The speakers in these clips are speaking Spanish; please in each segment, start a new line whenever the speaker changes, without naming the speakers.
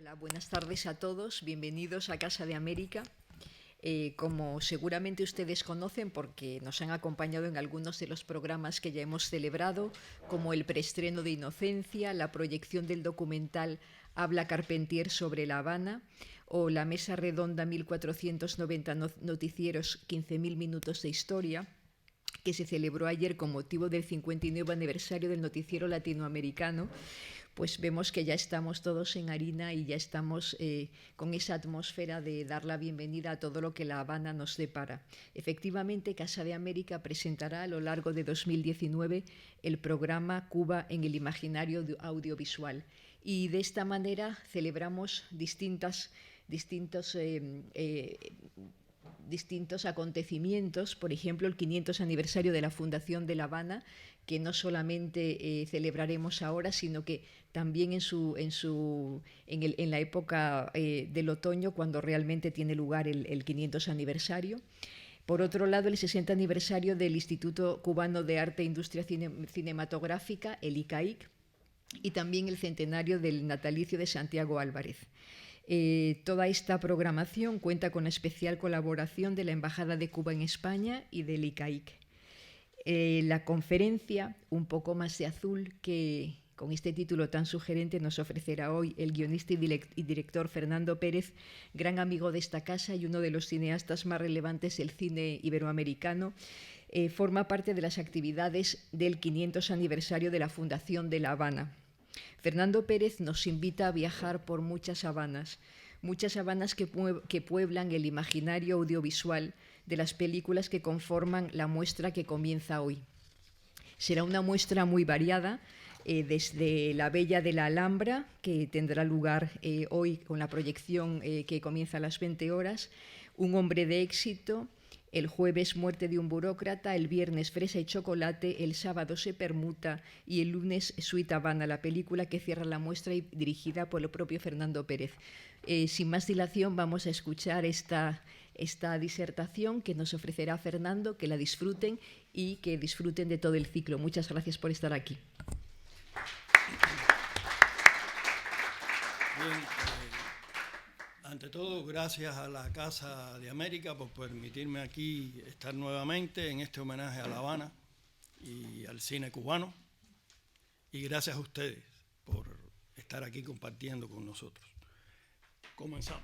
Hola, buenas tardes a todos. Bienvenidos a Casa de América. Como seguramente ustedes conocen porque nos han acompañado en algunos de los programas que ya hemos celebrado, como el preestreno de Inocencia, la proyección del documental Habla Carpentier sobre La Habana o la mesa redonda 1490 noticieros, 15.000 minutos de historia, que se celebró ayer con motivo del 59 aniversario del noticiero latinoamericano, pues vemos que ya estamos todos en harina y ya estamos con esa atmósfera de dar la bienvenida a todo lo que La Habana nos depara. Efectivamente, Casa de América presentará a lo largo de 2019 el programa Cuba en el imaginario audiovisual. Y de esta manera celebramos distintos acontecimientos, por ejemplo, el 500 aniversario de la Fundación de La Habana, que no solamente celebraremos ahora, sino que también en la época del otoño, cuando realmente tiene lugar el 500 aniversario. Por otro lado, el 60 aniversario del Instituto Cubano de Arte e Industria Cinematográfica, el ICAIC, y también el centenario del natalicio de Santiago Álvarez. Toda esta programación cuenta con la especial colaboración de la Embajada de Cuba en España y del ICAIC. La conferencia Un poco más de azul, que con este título tan sugerente nos ofrecerá hoy el guionista y director Fernando Pérez, gran amigo de esta casa y uno de los cineastas más relevantes del cine iberoamericano, forma parte de las actividades del 500 aniversario de la Fundación de La Habana. Fernando Pérez nos invita a viajar por muchas Habanas que pueblan el imaginario audiovisual de las películas que conforman la muestra que comienza hoy. Será una muestra muy variada, desde La Bella de la Alhambra, que tendrá lugar hoy con la proyección que comienza a las 20 horas, Un hombre de éxito, el jueves Muerte de un burócrata, el viernes Fresa y chocolate, el sábado Se permuta y el lunes Suite Habana, la película que cierra la muestra y dirigida por el propio Fernando Pérez. Sin más dilación, vamos a escuchar esta disertación que nos ofrecerá Fernando, que la disfruten y que disfruten de todo el ciclo. Muchas gracias por estar aquí.
Bien, ante todo, gracias a la Casa de América por permitirme aquí estar nuevamente en este homenaje a La Habana y al cine cubano. Y gracias a ustedes por estar aquí compartiendo con nosotros. Comenzamos.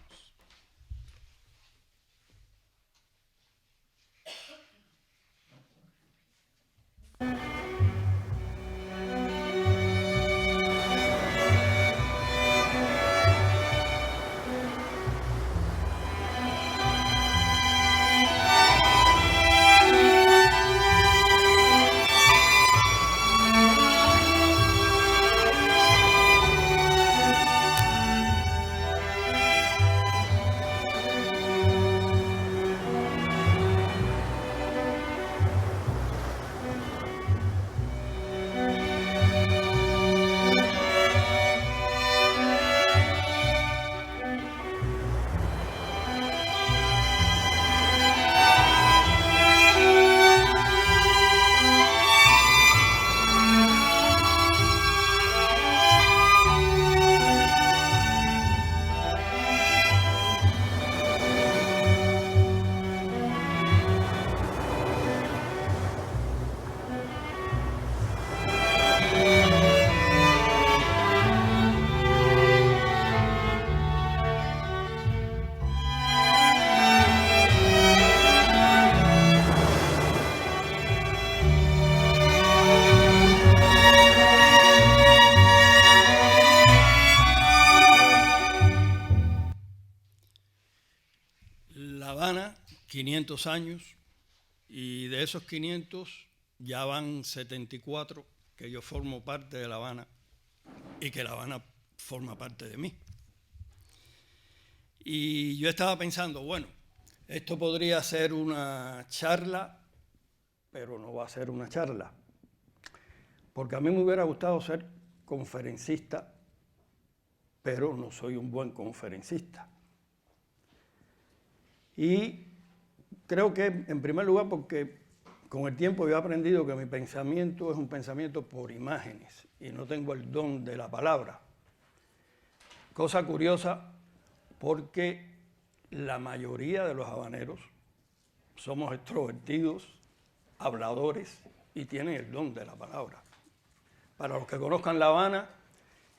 La Habana, 500 años, y de esos 500 ya van 74 que yo formo parte de La Habana y que La Habana forma parte de mí. Y yo estaba pensando, bueno, esto podría ser una charla, pero no va a ser una charla, porque a mí me hubiera gustado ser conferencista, pero no soy un buen conferencista. Y creo que, en primer lugar, porque con el tiempo yo he aprendido que mi pensamiento es un pensamiento por imágenes y no tengo el don de la palabra. Cosa curiosa, porque la mayoría de los habaneros somos extrovertidos, habladores y tienen el don de la palabra. Para los que conozcan La Habana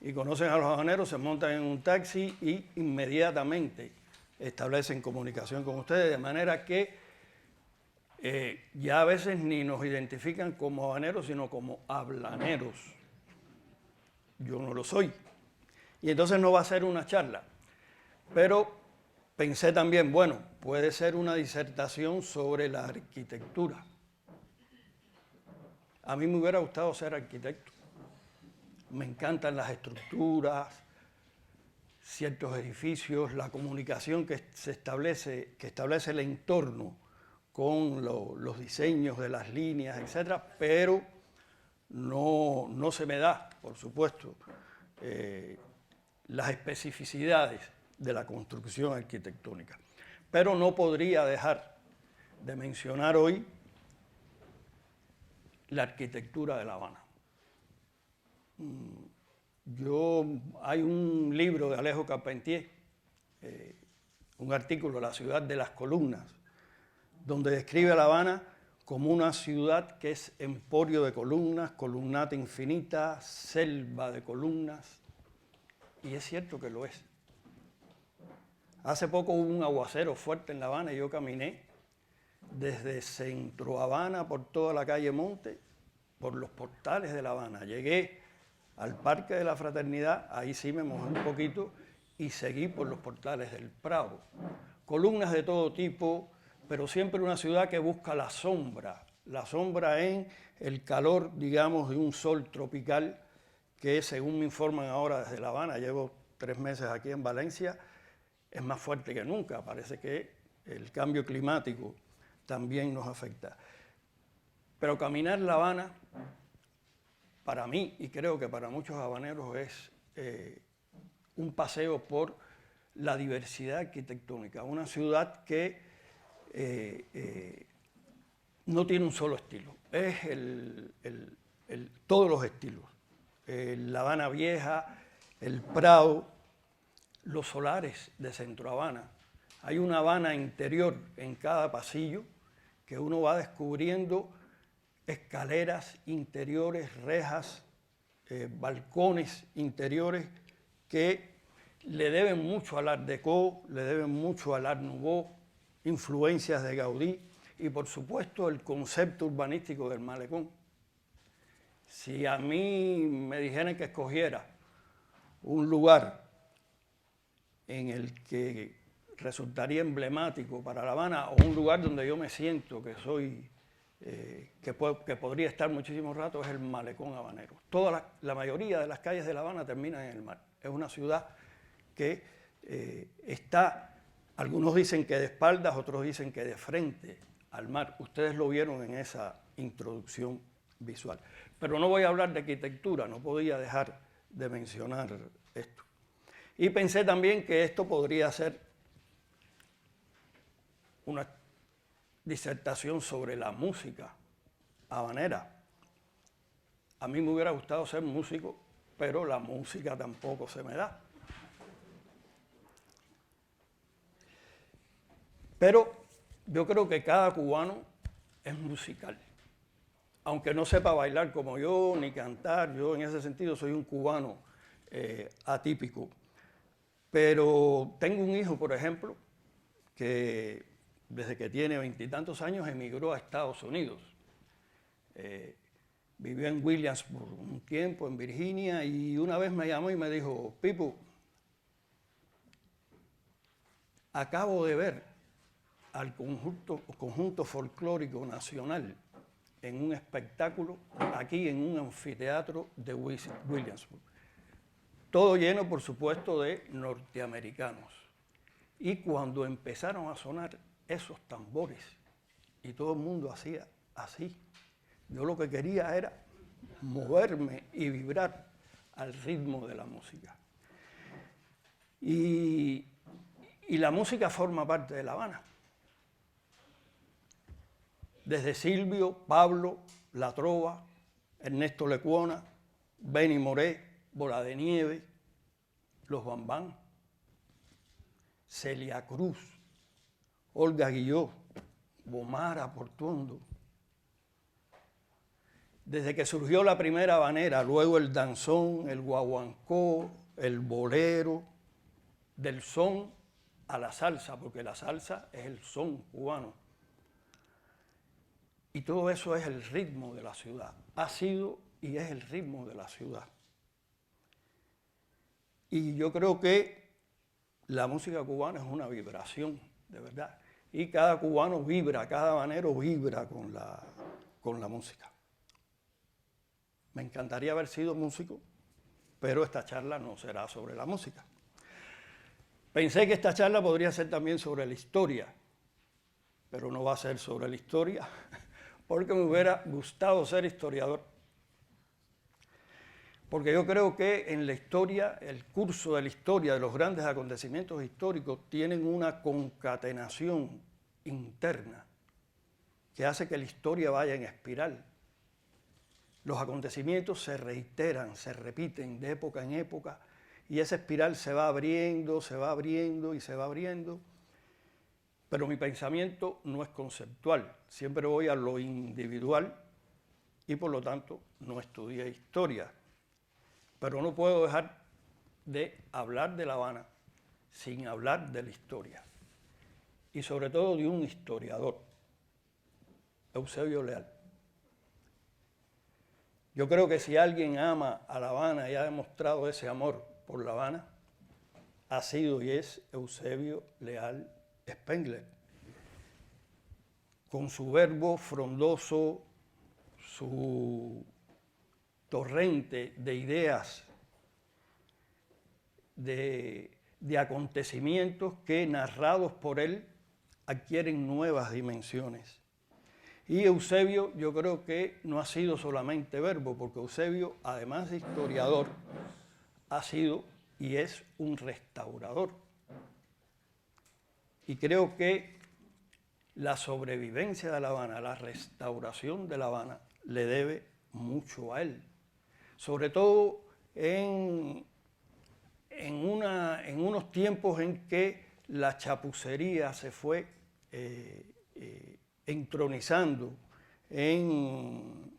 y conocen a los habaneros, se montan en un taxi y inmediatamente establecen comunicación con ustedes, de manera que ya a veces ni nos identifican como habaneros, sino como hablaneros. Yo no lo soy. Y entonces no va a ser una charla. Pero pensé también, bueno, puede ser una disertación sobre la arquitectura. A mí me hubiera gustado ser arquitecto. Me encantan las estructuras, ciertos edificios, la comunicación que establece el entorno con los diseños de las líneas, etcétera, pero no se me da, por supuesto, las especificidades de la construcción arquitectónica. Pero no podría dejar de mencionar hoy la arquitectura de La Habana. Hay un libro de Alejo Carpentier, un artículo, La ciudad de las columnas, donde describe a La Habana como una ciudad que es emporio de columnas, columnata infinita, selva de columnas, y es cierto que lo es. Hace poco hubo un aguacero fuerte en La Habana y yo caminé desde Centro Habana por toda la calle Monte, por los portales de La Habana. Llegué al Parque de la Fraternidad, ahí sí me mojé un poquito, y seguí por los portales del Prado. Columnas de todo tipo, pero siempre una ciudad que busca la sombra en el calor, digamos, de un sol tropical que, según me informan ahora desde La Habana, llevo 3 meses aquí en Valencia, es más fuerte que nunca. Parece que el cambio climático también nos afecta. Pero caminar La Habana, para mí, y creo que para muchos habaneros, es un paseo por la diversidad arquitectónica. Una ciudad que no tiene un solo estilo, es todos los estilos. La Habana Vieja, el Prado, los solares de Centro Habana. Hay una Habana interior en cada pasillo que uno va descubriendo escaleras interiores, rejas, balcones interiores que le deben mucho al Art Deco, le deben mucho al Art Nouveau, influencias de Gaudí y, por supuesto, el concepto urbanístico del malecón. Si a mí me dijeran que escogiera un lugar en el que resultaría emblemático para La Habana o un lugar donde yo me siento que soy, que podría estar muchísimo rato, es el malecón habanero. La mayoría de las calles de La Habana terminan en el mar. Es una ciudad que está, algunos dicen que de espaldas, otros dicen que de frente al mar. Ustedes lo vieron en esa introducción visual. Pero no voy a hablar de arquitectura, no podía dejar de mencionar esto. Y pensé también que esto podría ser una disertación sobre la música habanera. A mí me hubiera gustado ser músico, pero la música tampoco se me da. Pero yo creo que cada cubano es musical. Aunque no sepa bailar como yo, ni cantar, yo en ese sentido soy un cubano atípico. Pero tengo un hijo, por ejemplo, que desde que tiene 20 y tantos años emigró a Estados Unidos. Vivió en Williamsburg un tiempo, en Virginia, y una vez me llamó y me dijo: Pipo, acabo de ver al conjunto folclórico nacional en un espectáculo aquí en un anfiteatro de Williamsburg. Todo lleno, por supuesto, de norteamericanos. Y cuando empezaron a sonar esos tambores y todo el mundo hacía así, yo lo que quería era moverme y vibrar al ritmo de la música. Y la música forma parte de La Habana. Desde Silvio, Pablo, La Trova, Ernesto Lecuona, Benny Moré, Bola de Nieve, los Bambán, Celia Cruz, Olga Guillot, Bomara Portuondo. Desde que surgió la primera habanera, luego el danzón, el guaguancó, el bolero, del son a la salsa, porque la salsa es el son cubano. Y todo eso es el ritmo de la ciudad. Ha sido y es el ritmo de la ciudad. Y yo creo que la música cubana es una vibración, de verdad. Y cada cubano vibra, cada habanero vibra con la música. Me encantaría haber sido músico, pero esta charla no será sobre la música. Pensé que esta charla podría ser también sobre la historia, pero no va a ser sobre la historia, porque me hubiera gustado ser historiador. Porque yo creo que en la historia, el curso de la historia, de los grandes acontecimientos históricos, tienen una concatenación interna que hace que la historia vaya en espiral. Los acontecimientos se reiteran, se repiten de época en época, y esa espiral se va abriendo y se va abriendo. Pero mi pensamiento no es conceptual, siempre voy a lo individual y por lo tanto no estudié historia. Pero no puedo dejar de hablar de La Habana sin hablar de la historia. Y sobre todo de un historiador, Eusebio Leal. Yo creo que si alguien ama a La Habana y ha demostrado ese amor por La Habana, ha sido y es Eusebio Leal Spengler. Con su verbo frondoso, su torrente de ideas, de acontecimientos que narrados por él adquieren nuevas dimensiones. Y Eusebio yo creo que no ha sido solamente verbo, porque Eusebio, además de historiador, ha sido y es un restaurador. Y creo que la sobrevivencia de La Habana, la restauración de La Habana, le debe mucho a él. Sobre todo en unos tiempos en que la chapucería se fue entronizando en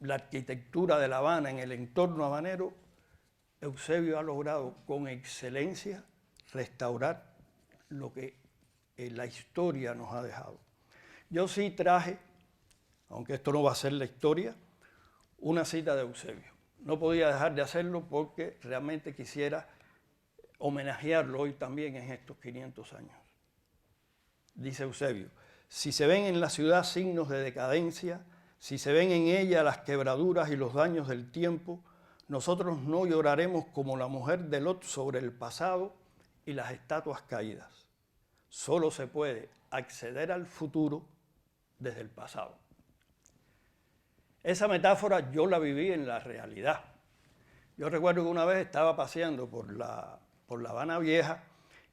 la arquitectura de La Habana, en el entorno habanero. Eusebio ha logrado con excelencia restaurar lo que la historia nos ha dejado. Yo sí traje, aunque esto no va a ser la historia, una cita de Eusebio. No podía dejar de hacerlo porque realmente quisiera homenajearlo hoy también en estos 500 años. Dice Eusebio: si se ven en la ciudad signos de decadencia, si se ven en ella las quebraduras y los daños del tiempo, nosotros no lloraremos como la mujer de Lot sobre el pasado y las estatuas caídas. Solo se puede acceder al futuro desde el pasado. Esa metáfora yo la viví en la realidad. Yo recuerdo que una vez estaba paseando por la Habana Vieja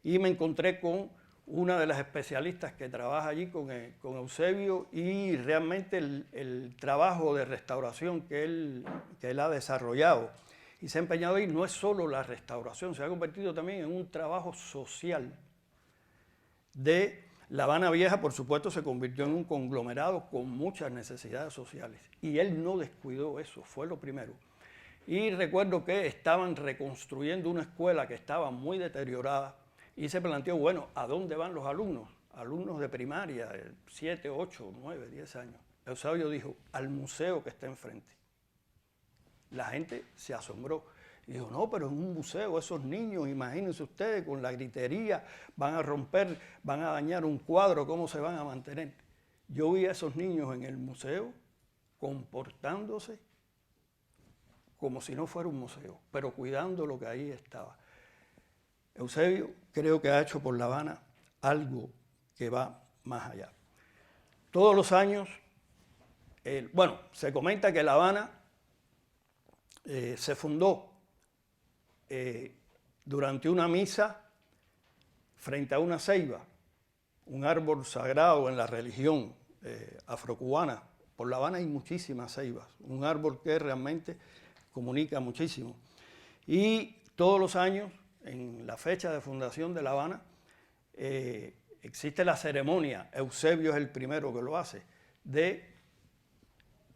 y me encontré con una de las especialistas que trabaja allí con Eusebio, y realmente el trabajo de restauración que él ha desarrollado y se ha empeñado ahí no es solo la restauración, se ha convertido también en un trabajo social. De La Habana Vieja, por supuesto, se convirtió en un conglomerado con muchas necesidades sociales y él no descuidó eso, fue lo primero. Y recuerdo que estaban reconstruyendo una escuela que estaba muy deteriorada y se planteó, bueno, ¿a dónde van los alumnos? Alumnos de primaria, de 7, 8, 9, 10 años. Eusebio dijo: al museo que está enfrente. La gente se asombró y dijo: no, pero en un museo esos niños, imagínense ustedes, con la gritería, van a romper, van a dañar un cuadro, ¿cómo se van a mantener? Yo vi a esos niños en el museo comportándose como si no fuera un museo, pero cuidando lo que ahí estaba. Eusebio creo que ha hecho por La Habana algo que va más allá. Todos los años, se comenta que La Habana se fundó durante una misa frente a una ceiba, un árbol sagrado en la religión afrocubana. Por La Habana hay muchísimas ceibas, un árbol que realmente comunica muchísimo. Y todos los años, en la fecha de fundación de La Habana, existe la ceremonia, Eusebio es el primero que lo hace, de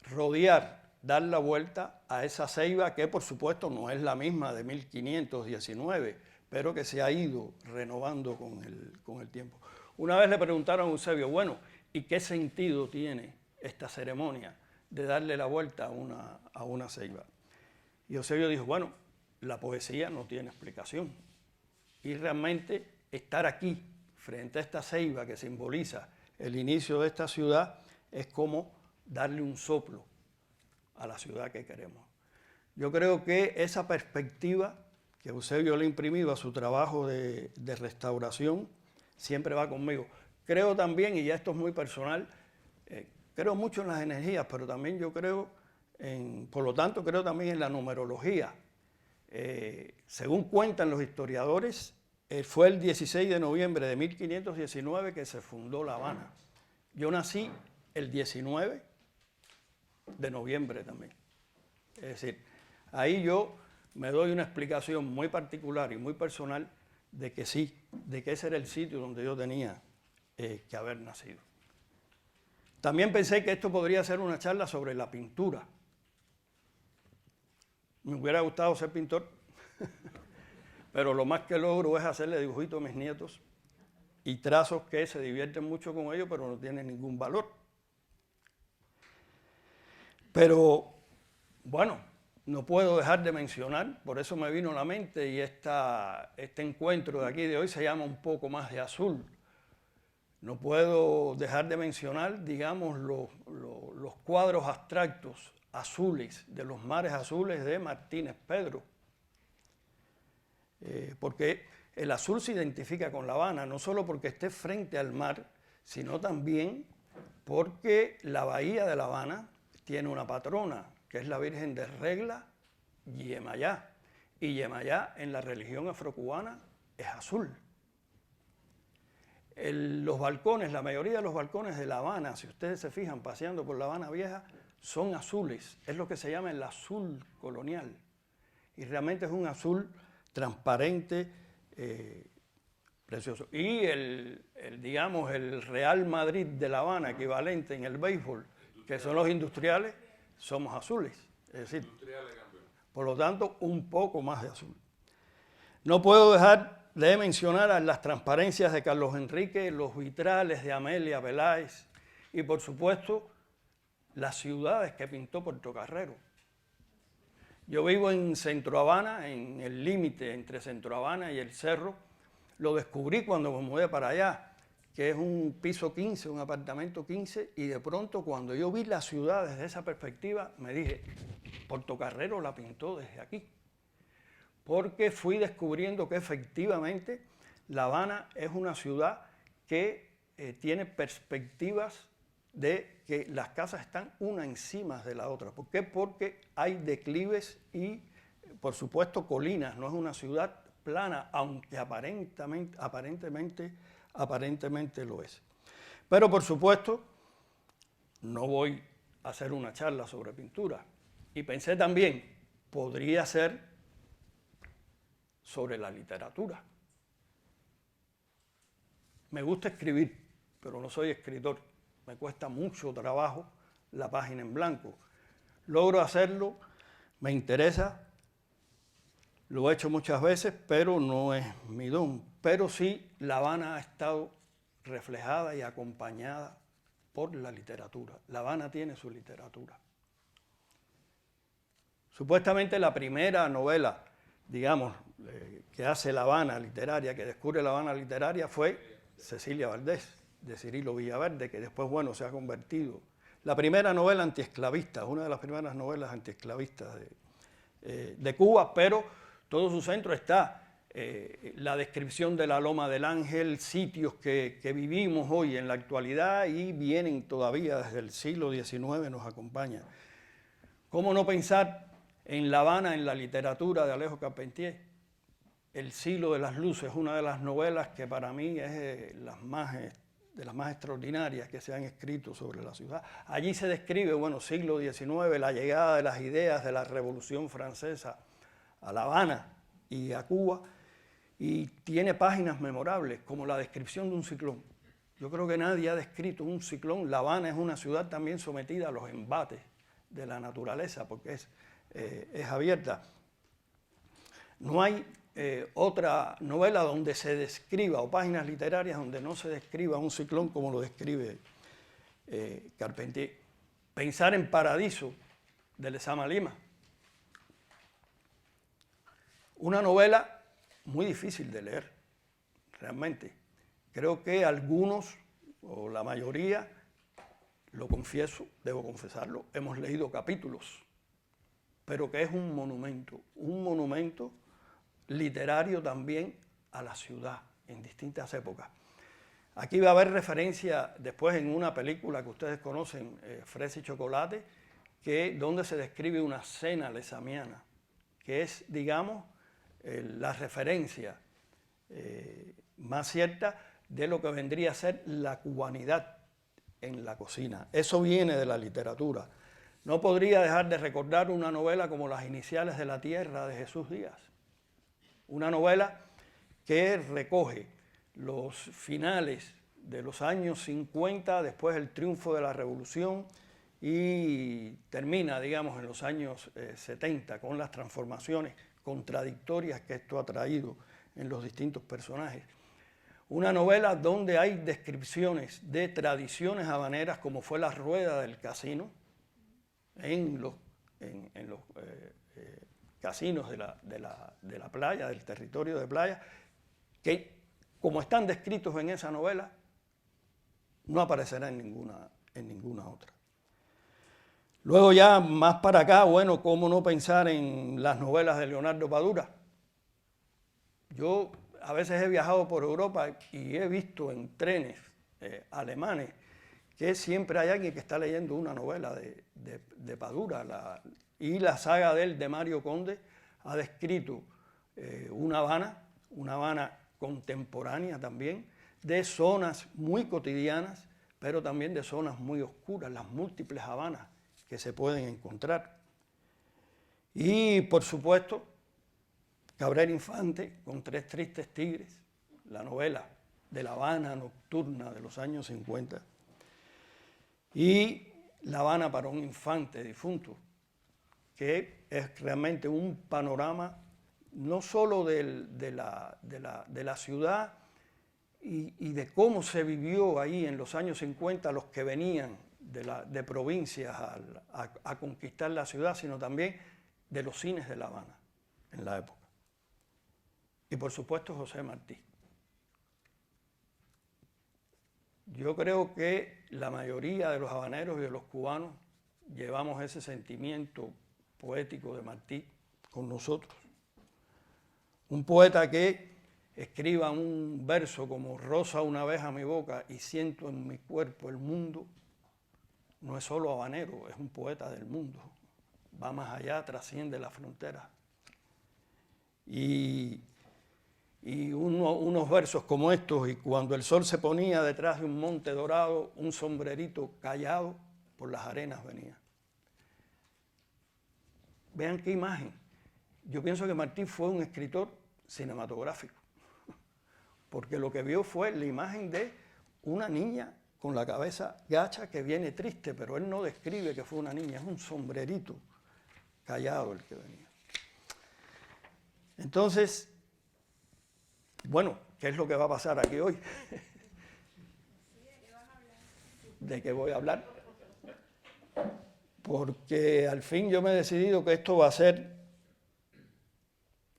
rodear, dar la vuelta a esa ceiba que por supuesto no es la misma de 1519, pero que se ha ido renovando con el tiempo. Una vez le preguntaron a Eusebio, bueno, ¿y qué sentido tiene esta ceremonia de darle la vuelta a una ceiba? Y Eusebio dijo, bueno, la poesía no tiene explicación. Y realmente estar aquí, frente a esta ceiba que simboliza el inicio de esta ciudad, es como darle un soplo a la ciudad que queremos. Yo creo que esa perspectiva que Eusebio le ha imprimido a su trabajo de restauración siempre va conmigo. Creo también, y ya esto es muy personal, creo mucho en las energías, pero también yo creo, por lo tanto, creo también en la numerología. Según cuentan los historiadores, fue el 16 de noviembre de 1519 que se fundó La Habana. Yo nací el 19 de noviembre también. Es decir, ahí yo me doy una explicación muy particular y muy personal de que sí, de que ese era el sitio donde yo tenía que haber nacido. También pensé que esto podría ser una charla sobre la pintura. Me hubiera gustado ser pintor, pero lo más que logro es hacerle dibujitos a mis nietos y trazos que se divierten mucho con ellos, pero no tienen ningún valor. Pero, bueno, no puedo dejar de mencionar, por eso me vino a la mente, y este encuentro de aquí de hoy se llama Un poco más de azul. No puedo dejar de mencionar, digamos, los cuadros abstractos azules, de los mares azules de Martínez Pedro. Porque el azul se identifica con La Habana, no solo porque esté frente al mar, sino también porque la bahía de La Habana tiene una patrona, que es la Virgen de Regla, Yemayá. Y Yemayá en la religión afrocubana es azul. Los balcones, la mayoría de los balcones de La Habana, si ustedes se fijan paseando por La Habana Vieja, son azules. Es lo que se llama el azul colonial. Y realmente es un azul transparente, precioso. Y digamos, el Real Madrid de La Habana, equivalente en el béisbol, que son los industriales, somos azules. Es decir, por lo tanto, un poco más de azul. No puedo dejar de mencionar a las transparencias de Carlos Enrique, los vitrales de Amelia Peláez y, por supuesto, las ciudades que pintó Portocarrero. Yo vivo en Centro Habana, en el límite entre Centro Habana y el Cerro. Lo descubrí cuando me mudé para allá, que es un piso 15, un apartamento 15, y de pronto cuando yo vi la ciudad desde esa perspectiva, me dije, Portocarrero la pintó desde aquí. Porque fui descubriendo que efectivamente La Habana es una ciudad que tiene perspectivas de que las casas están una encima de la otra. ¿Por qué? Porque hay declives y, por supuesto, colinas. No es una ciudad plana, aunque aparentemente lo es. Pero, por supuesto, no voy a hacer una charla sobre pintura. Y pensé también, podría ser sobre la literatura. Me gusta escribir, pero no soy escritor. Me cuesta mucho trabajo la página en blanco. Logro hacerlo, me interesa, lo he hecho muchas veces, pero no es mi don. Pero sí, La Habana ha estado reflejada y acompañada por la literatura. La Habana tiene su literatura. Supuestamente la primera novela, digamos, que hace La Habana literaria, que descubre La Habana literaria, fue Cecilia Valdés, de Cirilo Villaverde, que después, bueno, se ha convertido. La primera novela antiesclavista, una de las primeras novelas antiesclavistas de Cuba, pero todo su centro está la descripción de la Loma del Ángel, sitios que vivimos hoy en la actualidad y vienen todavía desde el siglo XIX, nos acompañan. ¿Cómo no pensar en La Habana, en la literatura de Alejo Carpentier? El siglo de las luces, una de las novelas que para mí es de las más extraordinarias que se han escrito sobre la ciudad. Allí se describe, bueno, siglo XIX, la llegada de las ideas de la Revolución Francesa a La Habana, y a Cuba, y tiene páginas memorables, como la descripción de un ciclón. Yo creo que nadie ha descrito un ciclón. La Habana es una ciudad también sometida a los embates de la naturaleza, porque es abierta. No hay otra novela donde se describa, o páginas literarias donde no se describa un ciclón como lo describe Carpentier. Pensar en Paradiso, de Lezama Lima. Una novela muy difícil de leer, realmente. Creo que algunos, o la mayoría, lo confieso, debo confesarlo, hemos leído capítulos, pero que es un monumento literario también a la ciudad en distintas épocas. Aquí va a haber referencia después en una película que ustedes conocen, Fresa y Chocolate, donde se describe una cena lezamiana, que es, digamos, la referencia más cierta de lo que vendría a ser la cubanidad en la cocina. Eso viene de la literatura. No podría dejar de recordar una novela como Las iniciales de la tierra, de Jesús Díaz. Una novela que recoge los finales de los años 50, después del triunfo de la Revolución, y termina, digamos, en los años 70, con las transformaciones contradictorias que esto ha traído en los distintos personajes. Una novela donde hay descripciones de tradiciones habaneras, como fue la rueda del casino, en los casinos de la playa, del territorio de playa, que como están descritos en esa novela, no aparecerá en ninguna otra. Luego ya más para acá, bueno, cómo no pensar en las novelas de Leonardo Padura. Yo a veces he viajado por Europa y he visto en trenes alemanes que siempre hay alguien que está leyendo una novela de Padura. Y la saga de Mario Conde ha descrito una Habana contemporánea también, de zonas muy cotidianas, pero también de zonas muy oscuras, las múltiples Habanas que se pueden encontrar. Y, por supuesto, Cabrera Infante, con Tres tristes tigres, la novela de La Habana nocturna de los años 50, y La Habana para un infante difunto, que es realmente un panorama no solo de la ciudad y de cómo se vivió ahí en los años 50 los que venían de provincias a conquistar la ciudad, sino también de los cines de La Habana en la época. Y por supuesto José Martí. Yo creo que la mayoría de los habaneros y de los cubanos llevamos ese sentimiento poético de Martí con nosotros. Un poeta que escriba un verso como rosa una vez a mi boca y siento en mi cuerpo el mundo, no es solo habanero, es un poeta del mundo. Va más allá, trasciende las fronteras. Y unos versos como estos: y cuando el sol se ponía detrás de un monte dorado, un sombrerito callado por las arenas venía. Vean qué imagen. Yo pienso que Martí fue un escritor cinematográfico, porque lo que vio fue la imagen de una niña con la cabeza gacha que viene triste, pero él no describe que fue una niña, es un sombrerito callado el que venía. Entonces, bueno, ¿qué es lo que va a pasar aquí hoy? ¿De qué voy a hablar? Porque al fin yo me he decidido que esto va a ser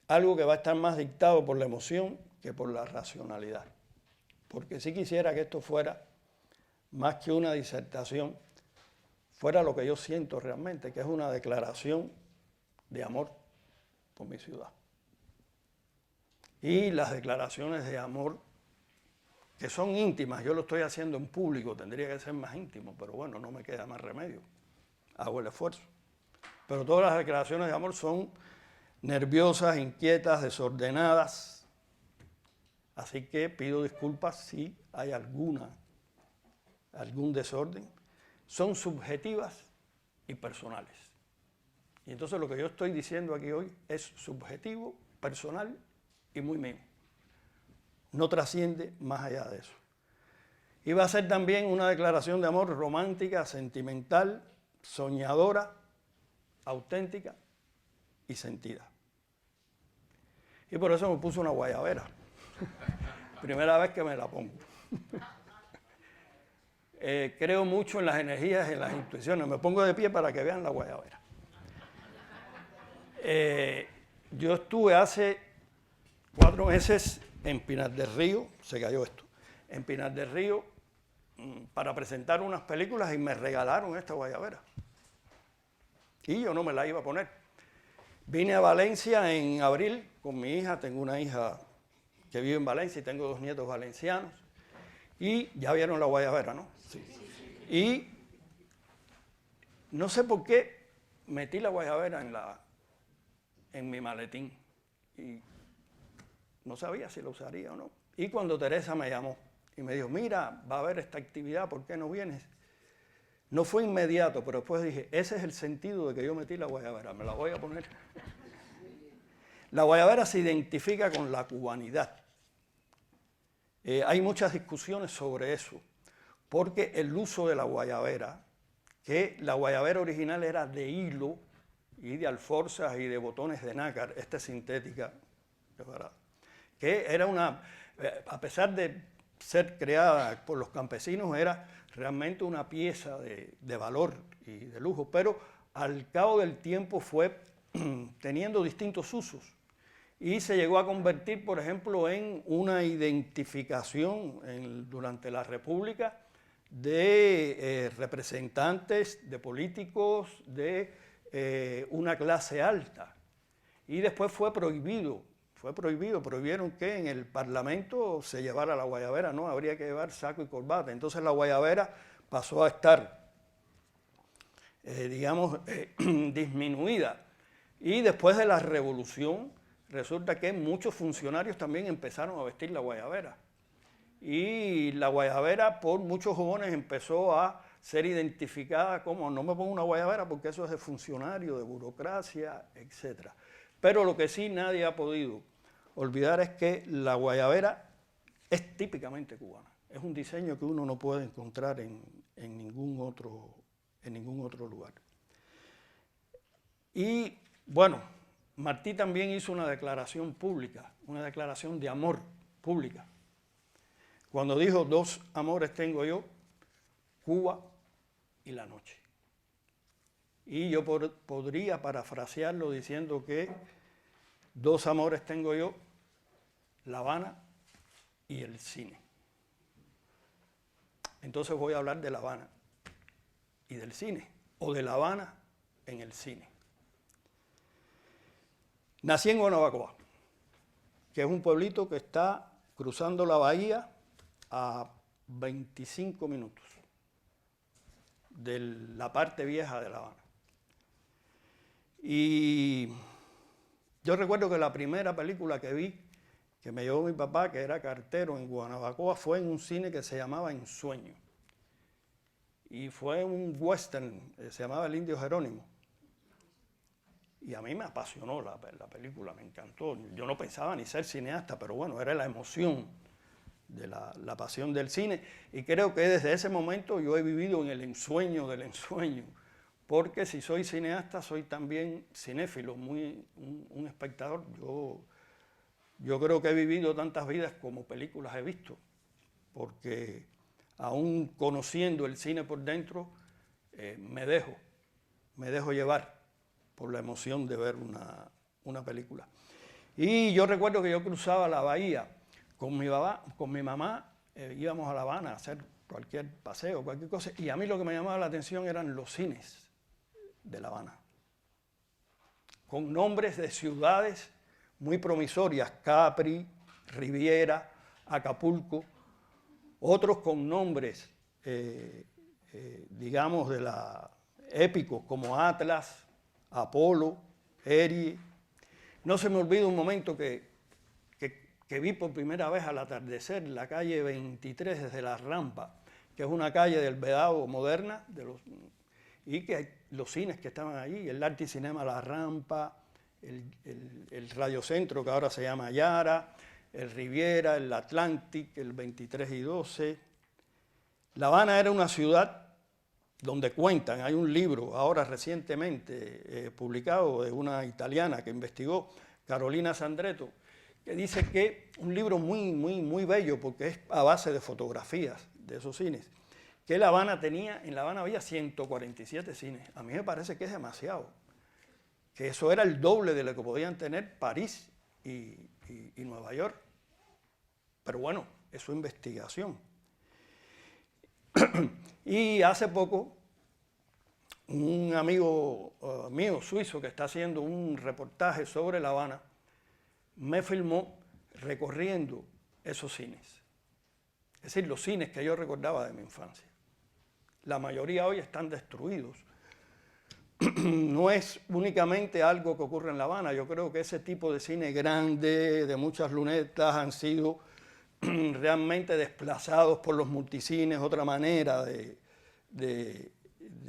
algo que va a estar más dictado por la emoción que por la racionalidad. Porque sí quisiera que esto fuera, más que una disertación, fuera lo que yo siento realmente, que es una declaración de amor por mi ciudad. Y las declaraciones de amor, que son íntimas, yo lo estoy haciendo en público, tendría que ser más íntimo, pero bueno, no me queda más remedio, hago el esfuerzo. Pero todas las declaraciones de amor son nerviosas, inquietas, desordenadas, así que pido disculpas si hay algún desorden. Son subjetivas y personales. Y entonces lo que yo estoy diciendo aquí hoy es subjetivo, personal y muy mío. No trasciende más allá de eso. Iba a ser también una declaración de amor romántica, sentimental, soñadora, auténtica y sentida. Y por eso me puse una guayabera. Primera vez que me la pongo. Creo mucho en las energías y en las intuiciones. Me pongo de pie para que vean la guayabera. Yo estuve hace 4 meses en Pinar del Río, se cayó esto, en Pinar del Río para presentar unas películas y me regalaron esta guayabera. Y yo no me la iba a poner. Vine a Valencia en abril con mi hija, tengo una hija que vive en Valencia y tengo 2 nietos valencianos. Y ya vieron la guayabera, ¿no? Sí. Y no sé por qué metí la guayabera en mi maletín. Y no sabía si la usaría o no. Y cuando Teresa me llamó y me dijo, mira, va a haber esta actividad, ¿por qué no vienes? No fue inmediato, pero después dije, ese es el sentido de que yo metí la guayabera, me la voy a poner. La guayabera se identifica con la cubanidad. Hay muchas discusiones sobre eso, porque el uso de la guayabera, que la guayabera original era de hilo y de alforzas y de botones de nácar, esta es sintética, que era una, a pesar de ser creada por los campesinos, era realmente una pieza de valor y de lujo, pero al cabo del tiempo fue teniendo distintos usos. Y se llegó a convertir, por ejemplo, en una identificación durante la República de representantes, de políticos, de una clase alta. Y después prohibieron que en el Parlamento se llevara la guayabera, no, habría que llevar saco y corbata. Entonces la guayabera pasó a estar, disminuida. Y después de la Revolución, resulta que muchos funcionarios también empezaron a vestir la guayabera. Y la guayabera por muchos jóvenes empezó a ser identificada como, no me pongo una guayabera porque eso es de funcionario, de burocracia, etc. Pero lo que sí nadie ha podido olvidar es que la guayabera es típicamente cubana. Es un diseño que uno no puede encontrar en ningún otro lugar. Y bueno, Martí también hizo una declaración pública, una declaración de amor pública. Cuando dijo, 2 amores tengo yo, Cuba y la noche. Y yo podría parafrasearlo diciendo que 2 amores tengo yo, La Habana y el cine. Entonces voy a hablar de La Habana y del cine, o de La Habana en el cine. Nací en Guanabacoa, que es un pueblito que está cruzando la bahía a 25 minutos de la parte vieja de La Habana. Y yo recuerdo que la primera película que vi, que me llevó mi papá, que era cartero en Guanabacoa, fue en un cine que se llamaba Ensueño. Y fue un western, se llamaba El Indio Jerónimo. Y a mí me apasionó la película, me encantó. Yo no pensaba ni ser cineasta, pero bueno, era la emoción de la pasión del cine. Y creo que desde ese momento yo he vivido en el ensueño del ensueño. Porque si soy cineasta, soy también cinéfilo, un espectador. Yo creo que he vivido tantas vidas como películas he visto. Porque aún conociendo el cine por dentro, me dejo llevar por la emoción de ver una película. Y yo recuerdo que yo cruzaba la bahía con mi mamá, íbamos a La Habana a hacer cualquier paseo, cualquier cosa, y a mí lo que me llamaba la atención eran los cines de La Habana, con nombres de ciudades muy promisorias, Capri, Riviera, Acapulco, otros con nombres, digamos, épicos como Atlas, Apolo, Erie. No se me olvida un momento que vi por primera vez al atardecer la calle 23 desde la Rampa, que es una calle del Vedado moderna, y que los cines que estaban allí, el Arte y Cinema La Rampa, el Radio Centro, que ahora se llama Yara, el Riviera, el Atlantic, el 23 y 12. La Habana era una ciudad donde cuentan, hay un libro ahora recientemente publicado de una italiana que investigó, Carolina Sandretto, que dice que un libro muy bello porque es a base de fotografías de esos cines, que La Habana tenía, en La Habana había 147 cines. A mí me parece que es demasiado, que eso era el doble de lo que podían tener París y Nueva York. Pero bueno, es su investigación. Y hace poco, un amigo mío suizo que está haciendo un reportaje sobre La Habana, me filmó recorriendo esos cines. Es decir, los cines que yo recordaba de mi infancia. La mayoría hoy están destruidos. No es únicamente algo que ocurre en La Habana. Yo creo que ese tipo de cine grande, de muchas lunetas, han sido realmente desplazados por los multicines, otra manera de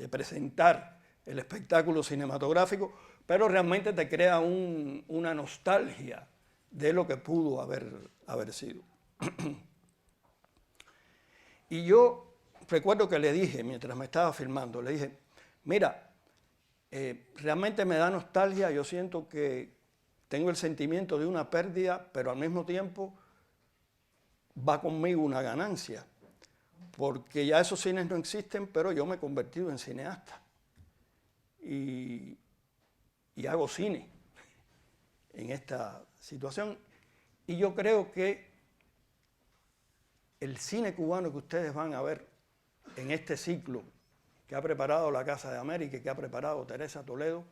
presentar el espectáculo cinematográfico, pero realmente te crea una nostalgia de lo que pudo haber sido. Y yo recuerdo que le dije, mientras me estaba filmando, le dije, mira, realmente me da nostalgia, yo siento que tengo el sentimiento de una pérdida, pero al mismo tiempo va conmigo una ganancia, porque ya esos cines no existen, pero yo me he convertido en cineasta y hago cine en esta situación. Y yo creo que el cine cubano que ustedes van a ver en este ciclo que ha preparado la Casa de América y que ha preparado Teresa Toledo,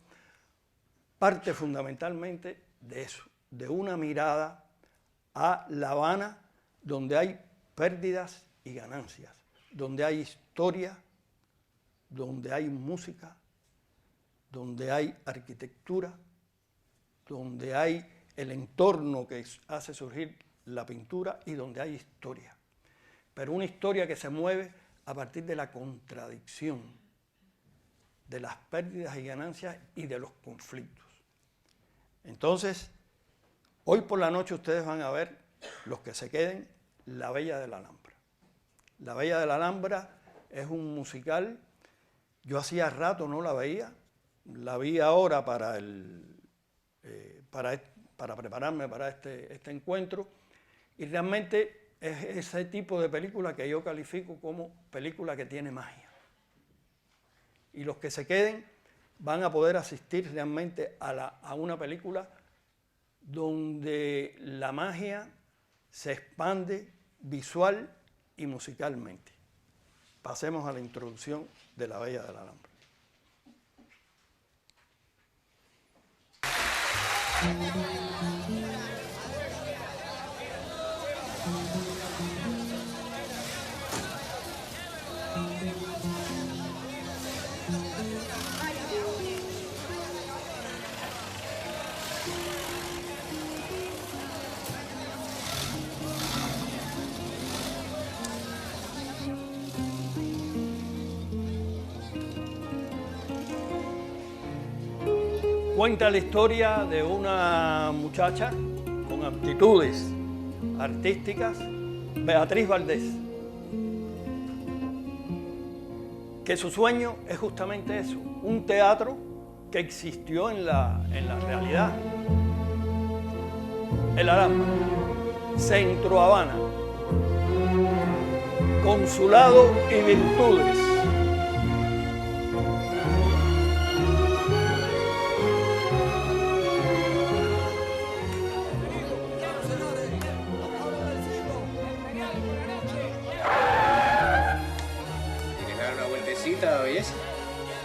parte fundamentalmente de eso, de una mirada a La Habana, donde hay pérdidas y ganancias, donde hay historia, donde hay música, donde hay arquitectura, donde hay el entorno que hace surgir la pintura y donde hay historia. Pero una historia que se mueve a partir de la contradicción, de las pérdidas y ganancias y de los conflictos. Entonces, hoy por la noche ustedes van a ver, los que se queden, La Bella de la Alhambra. La Bella de la Alhambra es un musical, yo hacía rato no la veía, la vi ahora para prepararme para este encuentro, y realmente es ese tipo de película que yo califico como película que tiene magia. Y los que se queden van a poder asistir realmente a una película donde la magia se expande visual y musicalmente. Pasemos a la introducción de La Bella de la Alhambra. Cuenta la historia de una muchacha con aptitudes artísticas, Beatriz Valdés, que su sueño es justamente eso, un teatro que existió en la realidad. El Alhambra, Centro Habana, Consulado y Virtudes.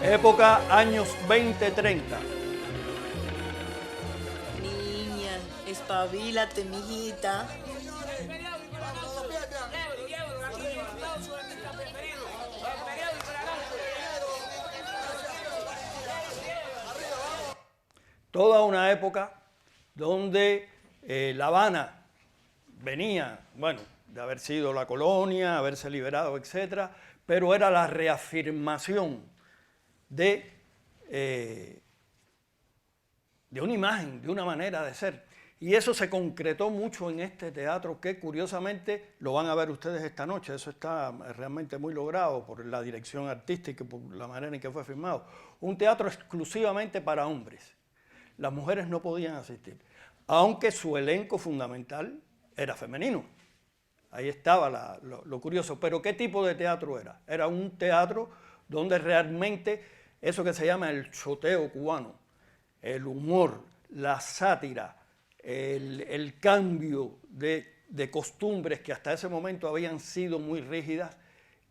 Época años 20-30.
Niña, espabilate, mijita.
Toda una época donde La Habana venía, bueno, de haber sido la colonia, haberse liberado, etcétera, pero era la reafirmación de de una imagen, de una manera de ser. Y eso se concretó mucho en este teatro que curiosamente lo van a ver ustedes esta noche. Eso está realmente muy logrado por la dirección artística y por la manera en que fue filmado. Un teatro exclusivamente para hombres. Las mujeres no podían asistir, aunque su elenco fundamental era femenino. Ahí estaba lo curioso. Pero ¿qué tipo de teatro era? Era un teatro donde realmente eso que se llama el choteo cubano, el humor, la sátira, el cambio de costumbres que hasta ese momento habían sido muy rígidas,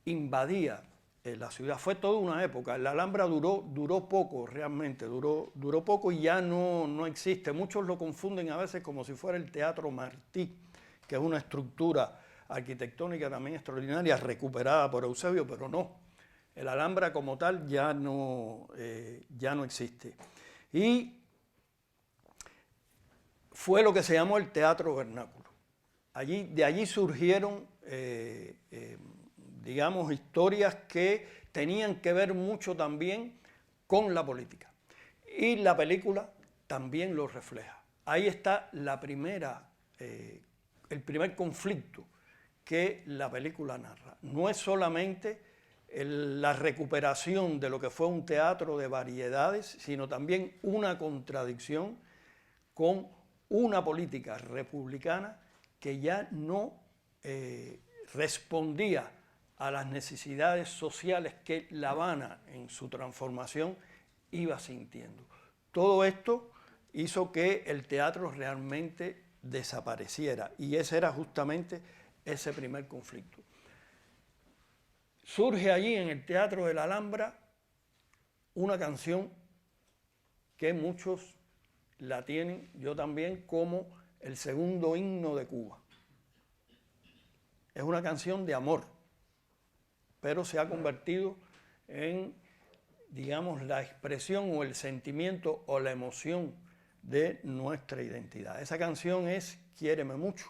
invadía la ciudad. Fue toda una época. La Alhambra duró poco, realmente, duró poco y ya no existe. Muchos lo confunden a veces como si fuera el Teatro Martí, que es una estructura arquitectónica también extraordinaria, recuperada por Eusebio, pero no. El Alhambra como tal ya no existe. Y fue lo que se llamó el teatro vernáculo. De allí surgieron, digamos, historias que tenían que ver mucho también con la política. Y la película también lo refleja. Ahí está el primer conflicto que la película narra. No es solamente la recuperación de lo que fue un teatro de variedades, sino también una contradicción con una política republicana que ya no respondía a las necesidades sociales que La Habana en su transformación iba sintiendo. Todo esto hizo que el teatro realmente desapareciera y ese era justamente ese primer conflicto. Surge allí en el Teatro de la Alhambra una canción que muchos la tienen, yo también, como el segundo himno de Cuba. Es una canción de amor, pero se ha convertido en, digamos, la expresión o el sentimiento o la emoción de nuestra identidad. Esa canción es Quiéreme mucho,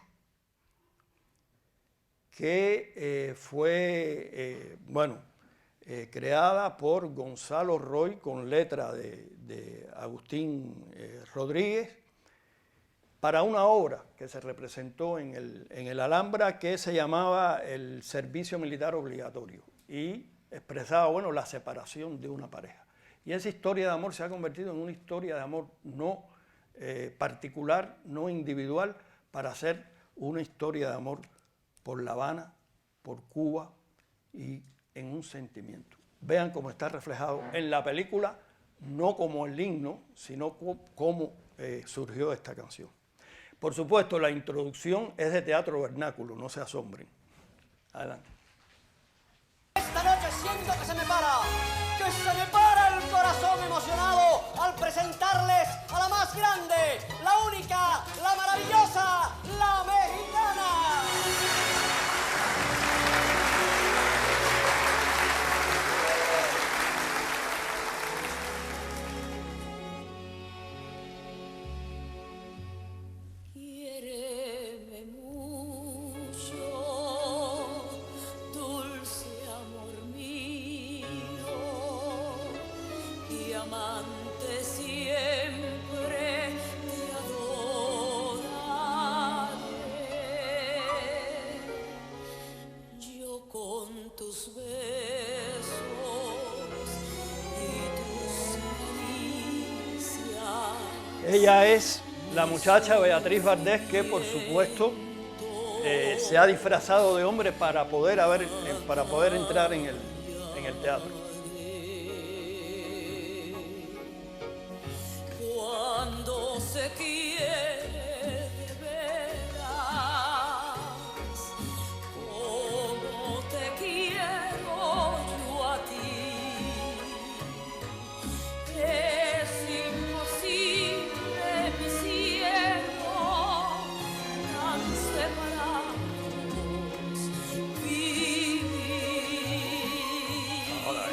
que fue, creada por Gonzalo Roy con letra de Agustín Rodríguez para una obra que se representó en el Alhambra que se llamaba El Servicio Militar Obligatorio y expresaba, la separación de una pareja. Y esa historia de amor se ha convertido en una historia de amor no particular, no individual, para hacer una historia de amor por La Habana, por Cuba y en un sentimiento. Vean cómo está reflejado en la película, no como el himno, sino cómo surgió esta canción. Por supuesto, la introducción es de teatro vernáculo, no se asombren. Adelante.
Esta noche siento que se me para el corazón emocionado al presentarles a la más grande, la única, la maravillosa, la mexicana.
Ella es la muchacha Beatriz Valdés que, por supuesto, se ha disfrazado de hombre para poder entrar en el teatro.
Cuando se quiere de veras, como te quiero yo a ti, es imposible, mi cielo, tan separados vivir.
Ahora,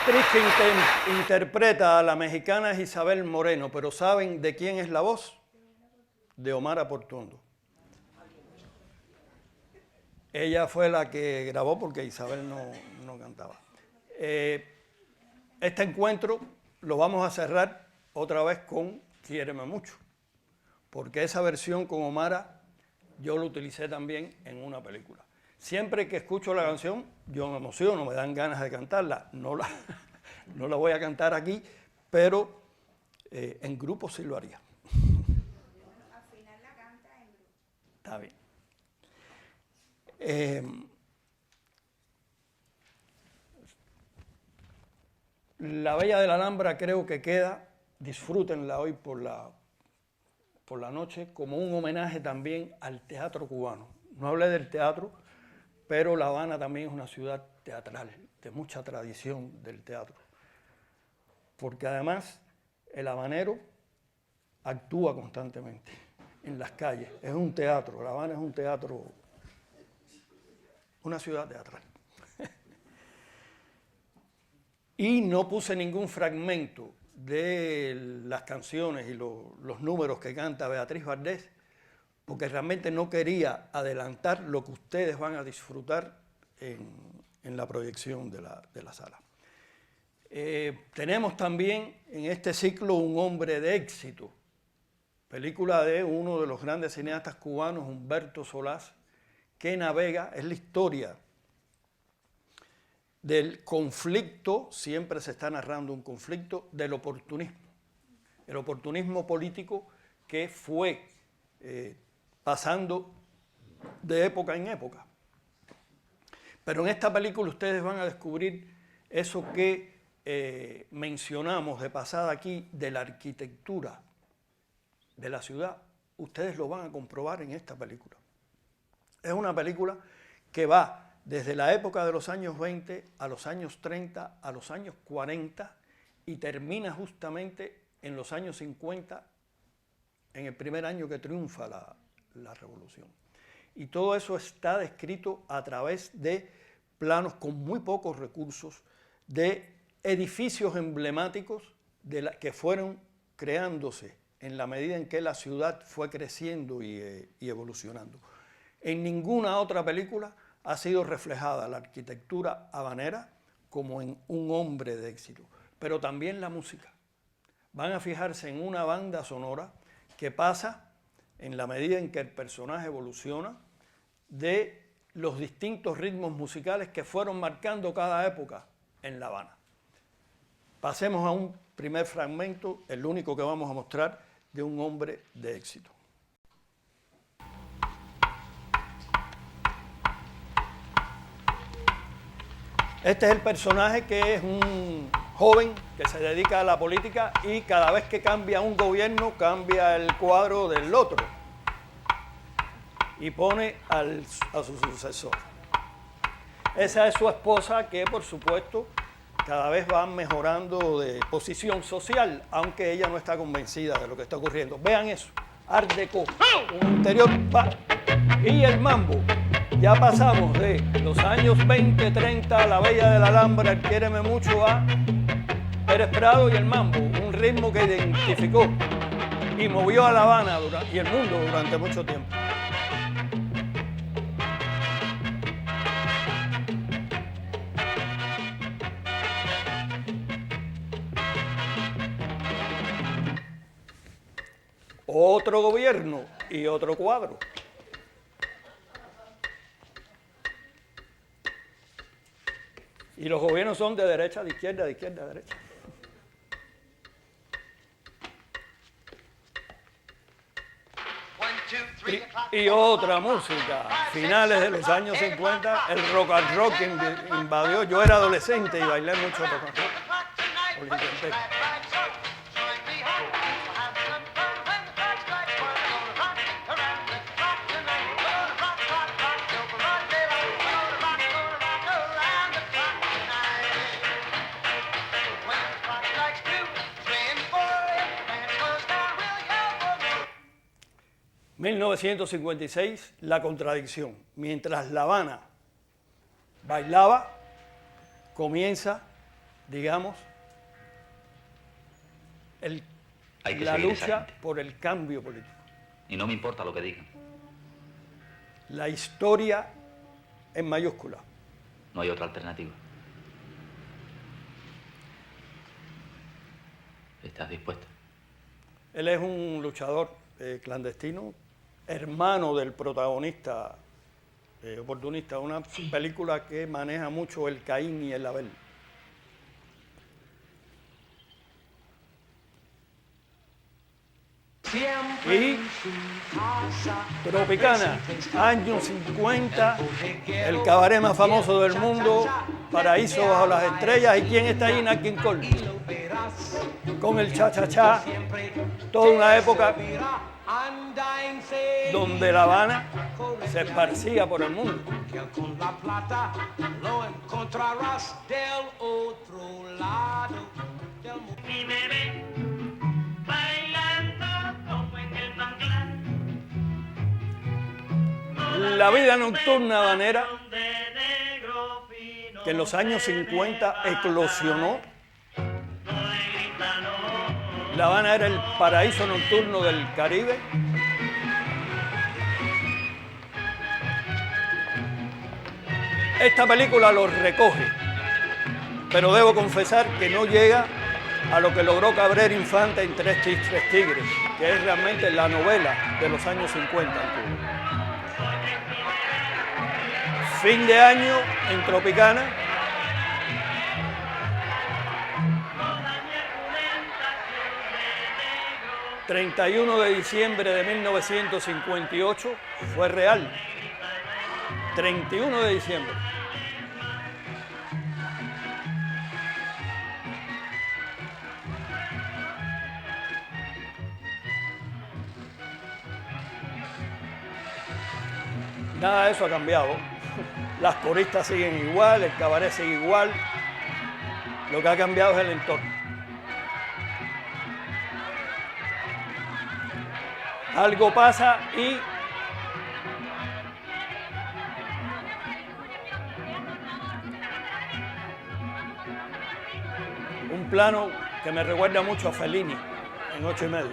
actriz que interpreta a la mexicana es Isabel Moreno, pero ¿saben de quién es la voz? De Omar Portuondo. Ella fue la que grabó porque Isabel no cantaba. Este encuentro lo vamos a cerrar otra vez con Quiéreme Mucho, porque esa versión con Omar yo lo utilicé también en una película. Siempre que escucho la canción, yo me emociono, me dan ganas de cantarla. No la voy a cantar aquí, pero en grupo sí lo haría.
Al final la canta en grupo.
Está bien. La Bella de la Alhambra creo que queda, disfrútenla hoy por la noche, como un homenaje también al teatro cubano. No hablé del teatro, pero La Habana también es una ciudad teatral, de mucha tradición del teatro. Porque además el habanero actúa constantemente en las calles. Es un teatro, La Habana es un teatro, una ciudad teatral. Y no puse ningún fragmento de las canciones y los números que canta Beatriz Valdés, porque realmente no quería adelantar lo que ustedes van a disfrutar en la proyección de la sala. Tenemos también en este ciclo Un hombre de éxito, película de uno de los grandes cineastas cubanos, Humberto Solás, que navega, es la historia del conflicto, siempre se está narrando un conflicto, del oportunismo. El oportunismo político que fue pasando de época en época. Pero en esta película ustedes van a descubrir eso que mencionamos de pasada aquí, de la arquitectura de la ciudad. Ustedes lo van a comprobar en esta película. Es una película que va desde la época de los años 20 a los años 30, a los años 40 y termina justamente en los años 50, en el primer año que triunfa la revolución. Y todo eso está descrito a través de planos con muy pocos recursos, de edificios emblemáticos que fueron creándose en la medida en que la ciudad fue creciendo y evolucionando. En ninguna otra película ha sido reflejada la arquitectura habanera como en Un hombre de éxito, pero también la música. Van a fijarse en una banda sonora que pasa, en la medida en que el personaje evoluciona, de los distintos ritmos musicales que fueron marcando cada época en La Habana. Pasemos a un primer fragmento, el único que vamos a mostrar, de Un hombre de éxito. Este es el personaje que es un joven que se dedica a la política y cada vez que cambia un gobierno cambia el cuadro del otro y pone a su sucesor. Esa es su esposa que, por supuesto, cada vez va mejorando de posición social, aunque ella no está convencida de lo que está ocurriendo. Vean eso, Art Deco, un interior, y el mambo. Ya pasamos de los años 20, 30, La Bella de la Alhambra, el Quiéreme Mucho, a Pérez Prado y el mambo, un ritmo que identificó y movió a La Habana y el mundo durante mucho tiempo. Otro gobierno y otro cuadro. Y los gobiernos son de derecha, de izquierda, de izquierda, de derecha. Y otra música, finales de los años 50, el rock and roll que invadió. Yo era adolescente y bailé mucho rock and roll. Lo intenté. En 1956, La Contradicción. Mientras La Habana bailaba, comienza digamos,
Hay que
la
seguir esa
lucha
gente.
por el cambio político.
Y no me importa lo que digan.
La historia en mayúscula.
No hay otra alternativa. ¿Estás dispuesto?
Él es un luchador clandestino, hermano del protagonista oportunista, una película que maneja mucho el Caín y el Abel. Y Tropicana, años 50, el cabaret más famoso del mundo, Paraíso bajo las estrellas. ¿Y quién está ahí? Nat King Cole. Con el cha-cha-cha, toda una época donde La Habana se esparcía por el mundo.
Con la plata lo encontrarás del otro lado del mundo. Mi bebé bailando como en el manglar.
La vida nocturna habanera, que en los años 50 eclosionó. La Habana era el paraíso nocturno del Caribe. Esta película lo recoge, pero debo confesar que no llega a lo que logró Cabrera Infante en Tres Tigres, que es realmente la novela de los años 50 en Cuba. Fin de año en Tropicana. El 31 de diciembre de 1958 fue real. 31 de diciembre. Nada de eso ha cambiado. Las coristas siguen igual, el cabaret sigue igual. Lo que ha cambiado es el entorno. Algo pasa y un plano que me recuerda mucho a Fellini en 8:30.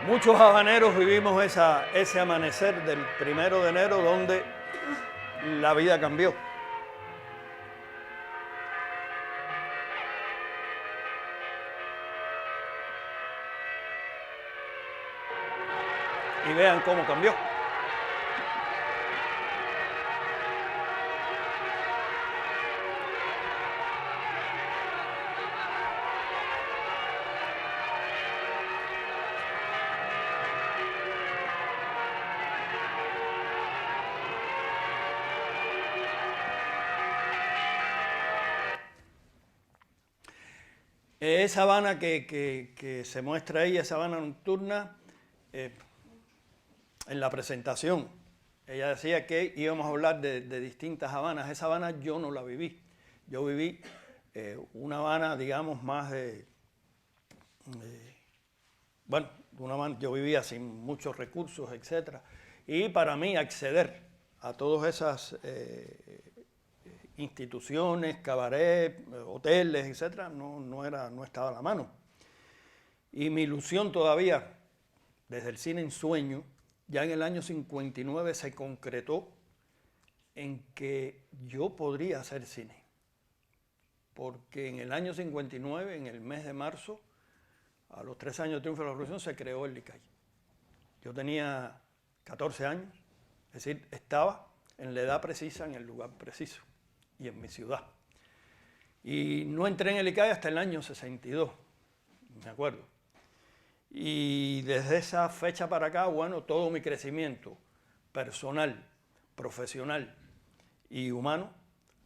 Muchos habaneros vivimos ese amanecer del 1 de enero donde la vida cambió. Y vean cómo cambió. Esa Habana que se muestra ahí, esa Habana nocturna, en la presentación, ella decía que íbamos a hablar de distintas Habanas. Esa Habana yo no la viví. Yo viví una Habana, digamos, más bueno, una Habana, yo vivía sin muchos recursos, etc. Y para mí acceder a todas esas instituciones, cabaret, hoteles, etcétera, no estaba a la mano. Y mi ilusión todavía, desde el cine en sueño, ya en el año 59 se concretó en que yo podría hacer cine. Porque en el año 59, en el mes de marzo, a los 3 años de triunfo de la Revolución, se creó el Licay. Yo tenía 14 años, es decir, estaba en la edad precisa, en el lugar preciso y en mi ciudad. Y no entré en el Licay hasta el año 62, me acuerdo. Y desde esa fecha para acá, bueno, todo mi crecimiento personal, profesional y humano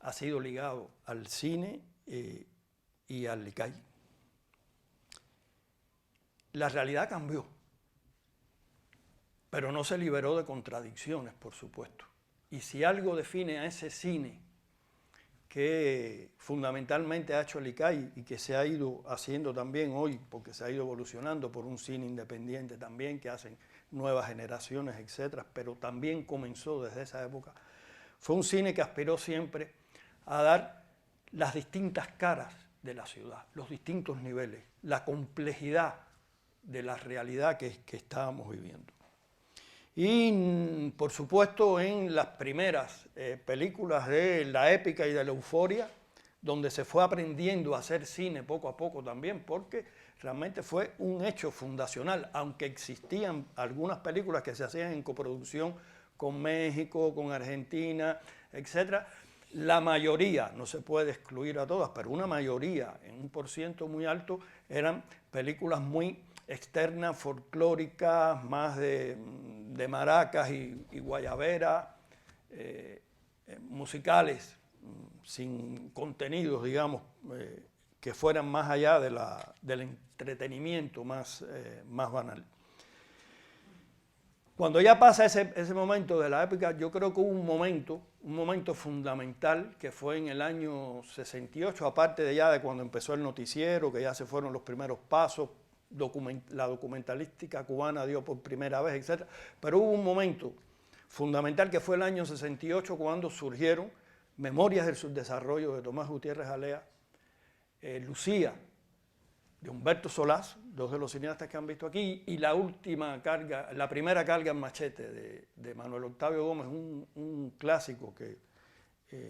ha sido ligado al cine y al Licay. La realidad cambió, pero no se liberó de contradicciones, por supuesto. Y si algo define a ese cine que fundamentalmente ha hecho el ICAI y que se ha ido haciendo también hoy, porque se ha ido evolucionando por un cine independiente también, que hacen nuevas generaciones, etcétera, pero también comenzó desde esa época. Fue un cine que aspiró siempre a dar las distintas caras de la ciudad, los distintos niveles, la complejidad de la realidad que estábamos viviendo. Y, por supuesto, en las primeras películas de la épica y de la euforia, donde se fue aprendiendo a hacer cine poco a poco también, porque realmente fue un hecho fundacional, aunque existían algunas películas que se hacían en coproducción con México, con Argentina, etcétera. La mayoría, no se puede excluir a todas, pero una mayoría, en un % muy alto, eran películas muy externas, folclóricas, más de maracas y guayabera, musicales, sin contenidos, digamos, que fueran más allá del entretenimiento más banal. Cuando ya pasa ese momento de la época, yo creo que hubo un momento fundamental que fue en el año 68, aparte de cuando empezó el noticiero, que ya se fueron los primeros pasos, la documentalística cubana dio por primera vez, etc. Pero hubo un momento fundamental que fue el año 68, cuando surgieron Memorias del Subdesarrollo de Tomás Gutiérrez Alea, Lucía, de Humberto Solás, dos de los cineastas que han visto aquí, y la primera carga en machete de Manuel Octavio Gómez, un clásico que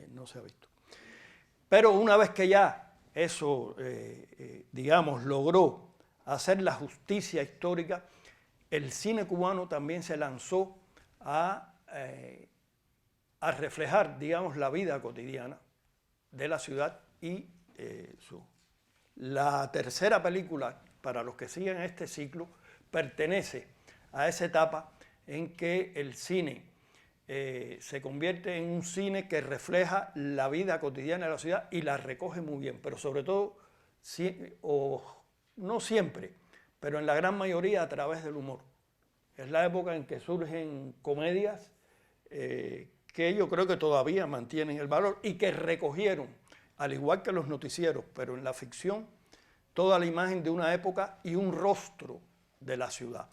no se ha visto. Pero una vez que ya eso, digamos, logró hacer la justicia histórica, el cine cubano también se lanzó a reflejar, digamos, la vida cotidiana de la ciudad y la tercera película, para los que siguen este ciclo, pertenece a esa etapa en que el cine se convierte en un cine que refleja la vida cotidiana de la ciudad y la recoge muy bien, pero sobre todo, no siempre, pero en la gran mayoría a través del humor. Es la época en que surgen comedias que yo creo que todavía mantienen el valor y que recogieron, al igual que los noticieros, pero en la ficción, toda la imagen de una época y un rostro de la ciudad.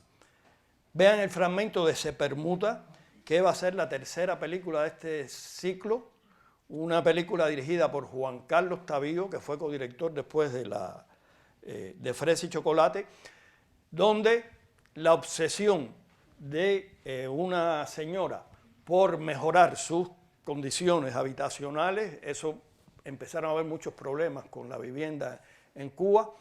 Vean el fragmento de Se Permuta, que va a ser la tercera película de este ciclo, una película dirigida por Juan Carlos Tavío, que fue codirector después de Fresa y Chocolate, donde la obsesión de una señora por mejorar sus condiciones habitacionales, eso empezaron a haber muchos problemas con la vivienda en Cuba,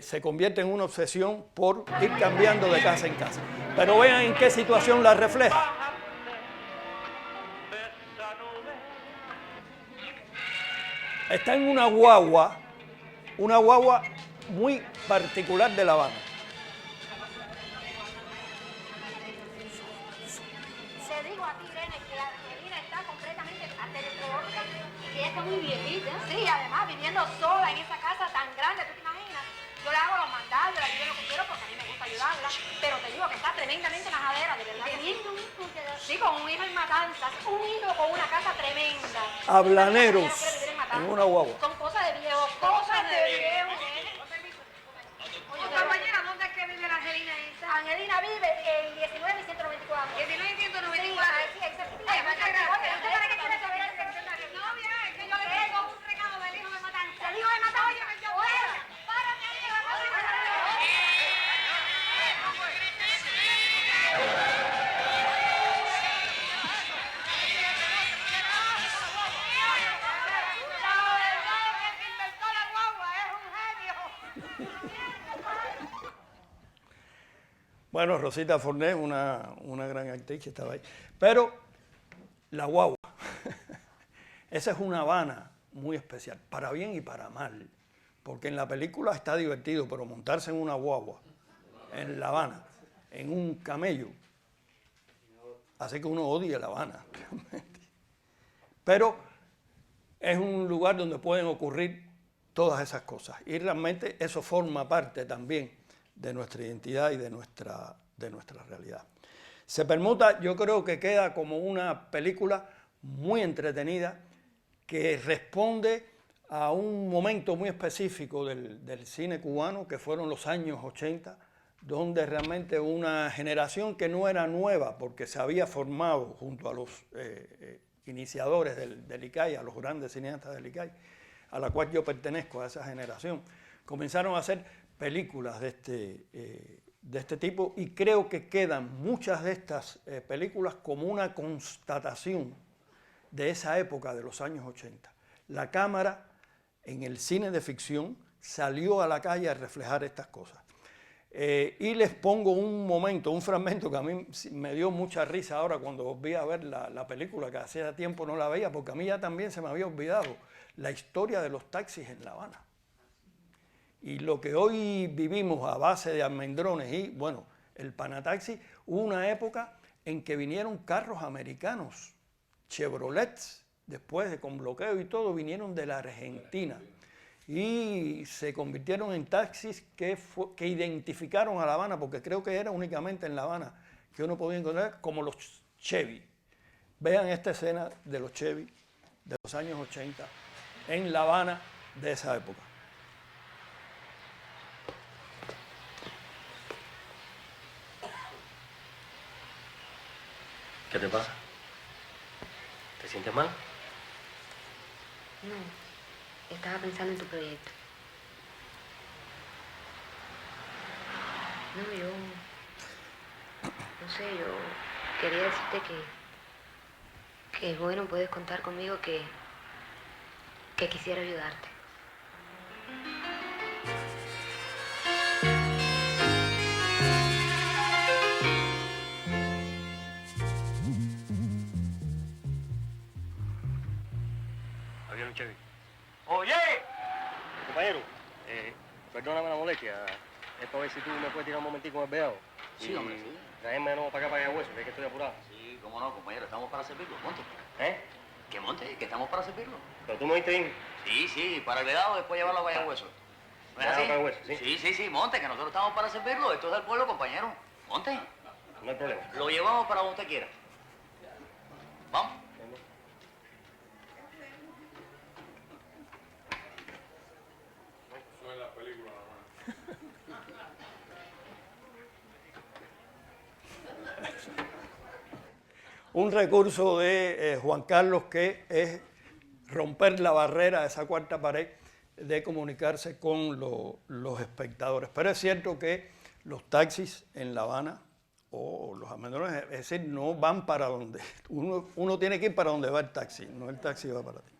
se convierte en una obsesión por ir cambiando de casa en casa. Pero vean en qué situación la refleja. Está en una guagua muy particular de La Habana.
Te digo a ti, Irene, que Angelina está completamente aterrorizada y que ella está muy viejita. Sí, además viviendo sola en esa casa tan grande, ¿tú te imaginas? Yo le hago los mandados, yo le ayudo lo que quiero porque a mí me gusta ayudarla, pero te digo que está tremendamente majadera, de verdad. Teniendo un hijo, sí, con un hijo en Matanzas, un hijo con una casa tremenda.
Hablaneros en una guagua.
Son cosas de viejo, cosas de viejo. Compañera, ¿dónde es que vive la Angelina esa? Angelina vive en 19 y 194. 19 y 194. Sí, exacto. ¿Usted para qué quiere saber el secretario? No, mira, es que yo le tengo un recado del hijo de Matanza. ¿El hijo de Matanza? Oye, párate ahí,
Bueno, Rosita Forné, una gran actriz que estaba ahí. Pero la guagua, esa es una Habana muy especial, para bien y para mal. Porque en la película está divertido, pero montarse en una guagua, en La Habana, en un camello, hace que uno odie La Habana, realmente. Pero es un lugar donde pueden ocurrir todas esas cosas. Y realmente eso forma parte también de nuestra identidad y de nuestra realidad. Se Permuta, yo creo que queda como una película muy entretenida, que responde a un momento muy específico del cine cubano, que fueron los años 80, donde realmente una generación que no era nueva, porque se había formado junto a los iniciadores del ICAI, a los grandes cineastas del ICAI, a la cual yo pertenezco, a esa generación, comenzaron a hacer películas de este tipo, y creo que quedan muchas de estas películas como una constatación de esa época de los años 80. La cámara en el cine de ficción salió a la calle a reflejar estas cosas. Y les pongo un momento, un fragmento que a mí me dio mucha risa ahora cuando volví a ver la película, que hacía tiempo no la veía, porque a mí ya también se me había olvidado la historia de los taxis en La Habana. Y lo que hoy vivimos a base de almendrones y, bueno, el Panataxi, hubo una época en que vinieron carros americanos, Chevrolets, después de con bloqueo y todo, vinieron de la Argentina. Y se convirtieron en taxis que identificaron a La Habana, porque creo que era únicamente en La Habana que uno podía encontrar, como los Chevy. Vean esta escena de los Chevy de los años 80 en La Habana de esa época.
¿Qué te pasa? ¿Te sientes mal?
No, estaba pensando en tu proyecto. No, no sé, yo quería decirte que bueno, puedes contar conmigo, que quisiera ayudarte.
¡Oye! Compañero, perdóname la molestia. Es para ver si tú me puedes tirar un momentico en el veado.
Sí, hombre, sí.
Traerme de nuevo para acá, para Ayahueso, que es que estoy apurado.
Sí, cómo no, compañero, estamos para servirlo. Monte.
¿Eh?
Que monte, que estamos para servirlo.
Pero tú me oíste bien.
Sí, para el vedado, después llevarlo a Ayahueso. ¿No es así?
Para Ayahueso, sí.
Sí, monte, que nosotros estamos para servirlo. Esto es del pueblo, compañero. Monte.
No hay problema.
Lo llevamos para donde usted quiera. Vamos.
Un recurso de Juan Carlos, que es romper la barrera, esa cuarta pared, de comunicarse con los espectadores. Pero es cierto que los taxis en La Habana o los almendrones, es decir, no van para donde... Uno tiene que ir para donde va el taxi, no el taxi va para ti.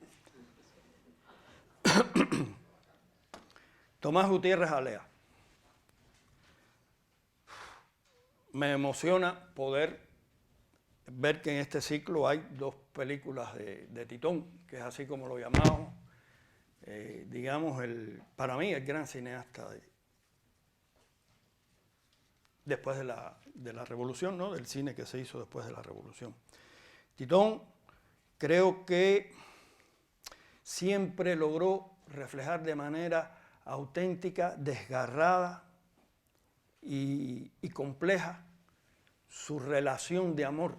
Tomás Gutiérrez Alea. Me emociona poder ver que en este ciclo hay dos películas de Titón, que es así como lo llamamos, digamos, para mí el gran cineasta después de la Revolución, ¿no? Del cine que se hizo después de la Revolución. Titón creo que siempre logró reflejar de manera auténtica, desgarrada y compleja su relación de amor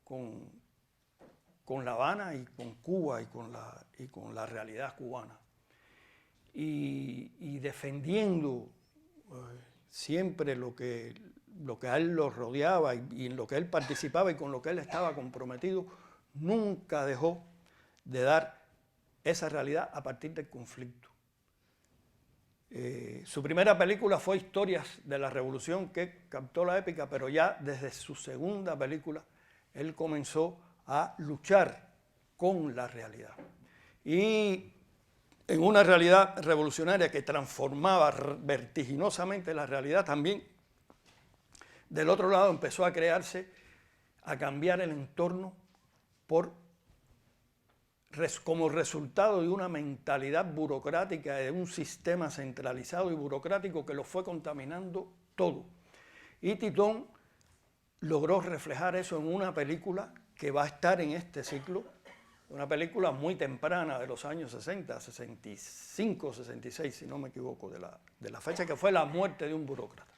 con La Habana y con Cuba y con la realidad cubana. Y defendiendo siempre lo que a él lo rodeaba y en lo que él participaba y con lo que él estaba comprometido, nunca dejó de dar esa realidad a partir del conflicto. Su primera película fue Historias de la Revolución, que captó la épica, pero ya desde su segunda película él comenzó a luchar con la realidad. Y en una realidad revolucionaria que transformaba vertiginosamente la realidad, también del otro lado empezó a crearse, a cambiar el entorno como resultado de una mentalidad burocrática, de un sistema centralizado y burocrático que lo fue contaminando todo. Y Titón logró reflejar eso en una película que va a estar en este ciclo, una película muy temprana de los años 60, 65, 66, si no me equivoco, de la fecha, que fue La muerte de un burócrata.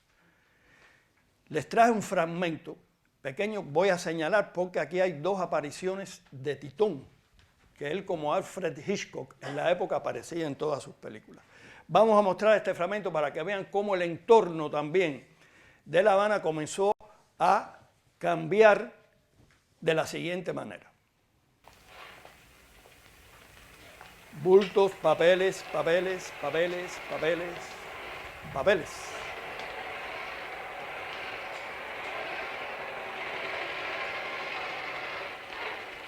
Les traje un fragmento pequeño, voy a señalar porque aquí hay dos apariciones de Titón, que él, como Alfred Hitchcock, en la época aparecía en todas sus películas. Vamos a mostrar este fragmento para que vean cómo el entorno también de La Habana comenzó a cambiar de la siguiente manera. Bultos, papeles, papeles, papeles, papeles, papeles.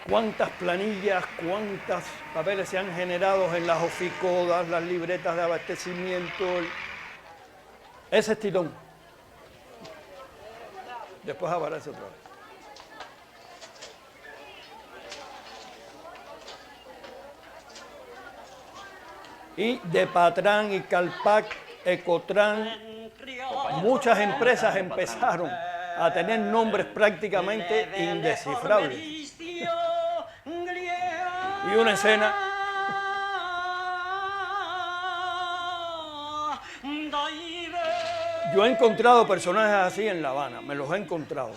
Cuántas planillas, cuántos papeles se han generado en las oficodas, las libretas de abastecimiento. Ese es Titón. Después aparece otra vez. Y de Patrán y Calpac, Ecotran, muchas empresas empezaron a tener nombres prácticamente indescifrables. Y una escena yo he encontrado personajes así en La Habana, me los he encontrado.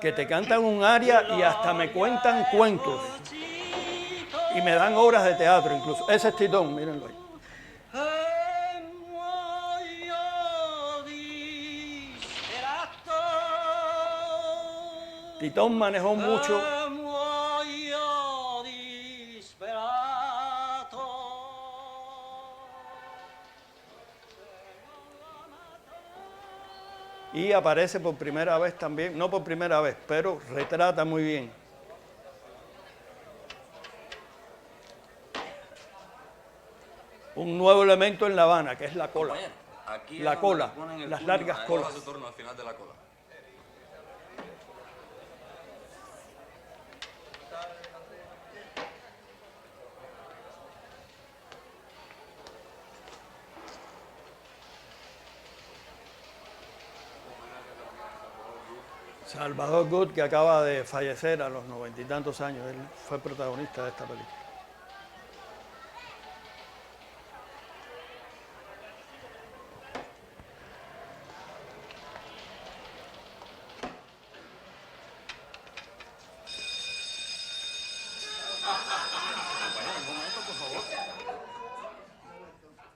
Que te cantan un aria y hasta me cuentan cuentos. Y me dan obras de teatro incluso. Ese es Titón, mírenlo ahí. Titón manejó mucho y aparece por primera vez también, no por primera vez, pero retrata muy bien. Un nuevo elemento en La Habana, que es la cola. La cola, las largas colas.
Al final de la cola.
Salvador Good, que acaba de fallecer a los 90 y tantos años, él fue protagonista de esta película.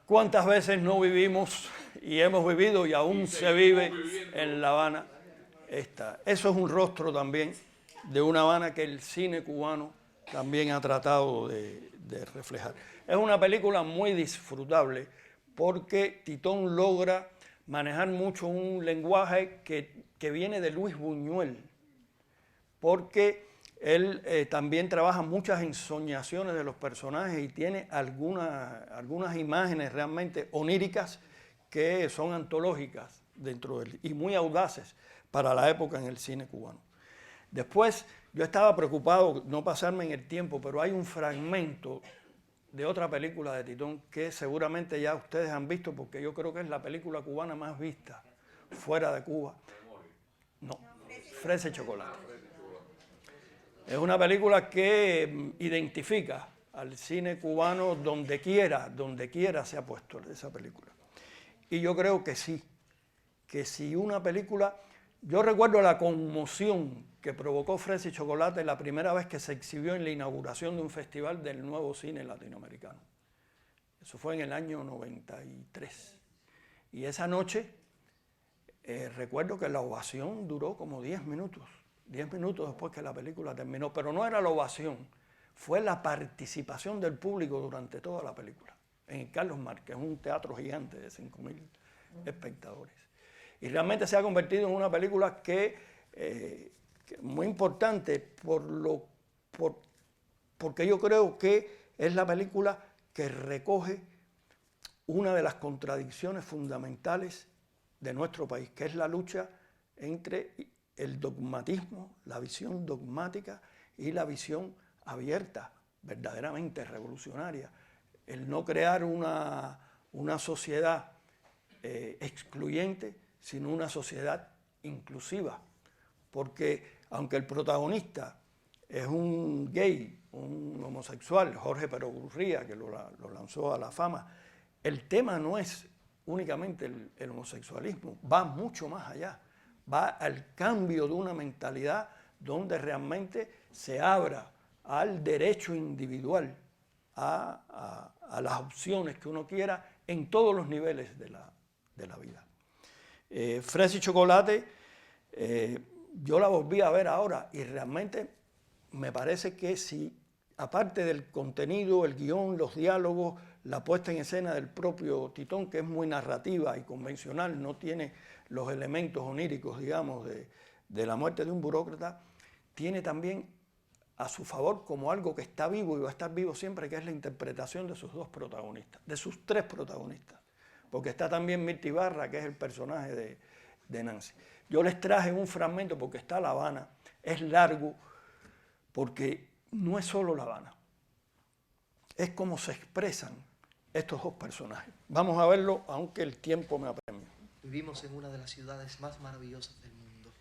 ¿Cuántas veces no vivimos y hemos vivido y aún se vive en La Habana? Eso es un rostro también de una Habana que el cine cubano también ha tratado de reflejar. Es una película muy disfrutable porque Titón logra manejar mucho un lenguaje que viene de Luis Buñuel, porque él también trabaja muchas ensoñaciones de los personajes y tiene algunas imágenes realmente oníricas que son antológicas dentro de él y muy audaces para la época en el cine cubano. Después, yo estaba preocupado, no pasarme en el tiempo, pero hay un fragmento de otra película de Titón que seguramente ya ustedes han visto, porque yo creo que es la película cubana más vista fuera de Cuba. No, Fresa y Chocolate. Es una película que identifica al cine cubano donde quiera se ha puesto esa película. Y yo creo que sí, que si una película... Yo recuerdo la conmoción que provocó Fresa y Chocolate la primera vez que se exhibió en la inauguración de un festival del nuevo cine latinoamericano. Eso fue en el año 93. Y esa noche, recuerdo que la ovación duró como 10 minutos. 10 minutos después que la película terminó. Pero no era la ovación, fue la participación del público durante toda la película. En el Carlos Márquez, un teatro gigante de 5.000 espectadores. Y realmente se ha convertido en una película que muy importante porque yo creo que es la película que recoge una de las contradicciones fundamentales de nuestro país, que es la lucha entre el dogmatismo, la visión dogmática y la visión abierta, verdaderamente revolucionaria. El no crear una sociedad excluyente, sino una sociedad inclusiva. Porque aunque el protagonista es un gay, un homosexual, Jorge Perogurría, que lo lanzó a la fama, el tema no es únicamente el homosexualismo, va mucho más allá, va al cambio de una mentalidad donde realmente se abra al derecho individual, a las opciones que uno quiera en todos los niveles de la vida. Fresa y Chocolate, yo la volví a ver ahora y realmente me parece que si, aparte del contenido, el guión, los diálogos, la puesta en escena del propio Titón, que es muy narrativa y convencional, no tiene los elementos oníricos, digamos, de la muerte de un burócrata, tiene también a su favor como algo que está vivo y va a estar vivo siempre, que es la interpretación de sus dos protagonistas, de sus tres protagonistas, porque está también Mirta Ibarra, que es el personaje de Nancy. Yo les traje un fragmento porque está La Habana, es largo, porque no es solo La Habana, es como se expresan estos dos personajes. Vamos a verlo, aunque el tiempo me apremia.
Vivimos en una de las ciudades más maravillosas del mundo.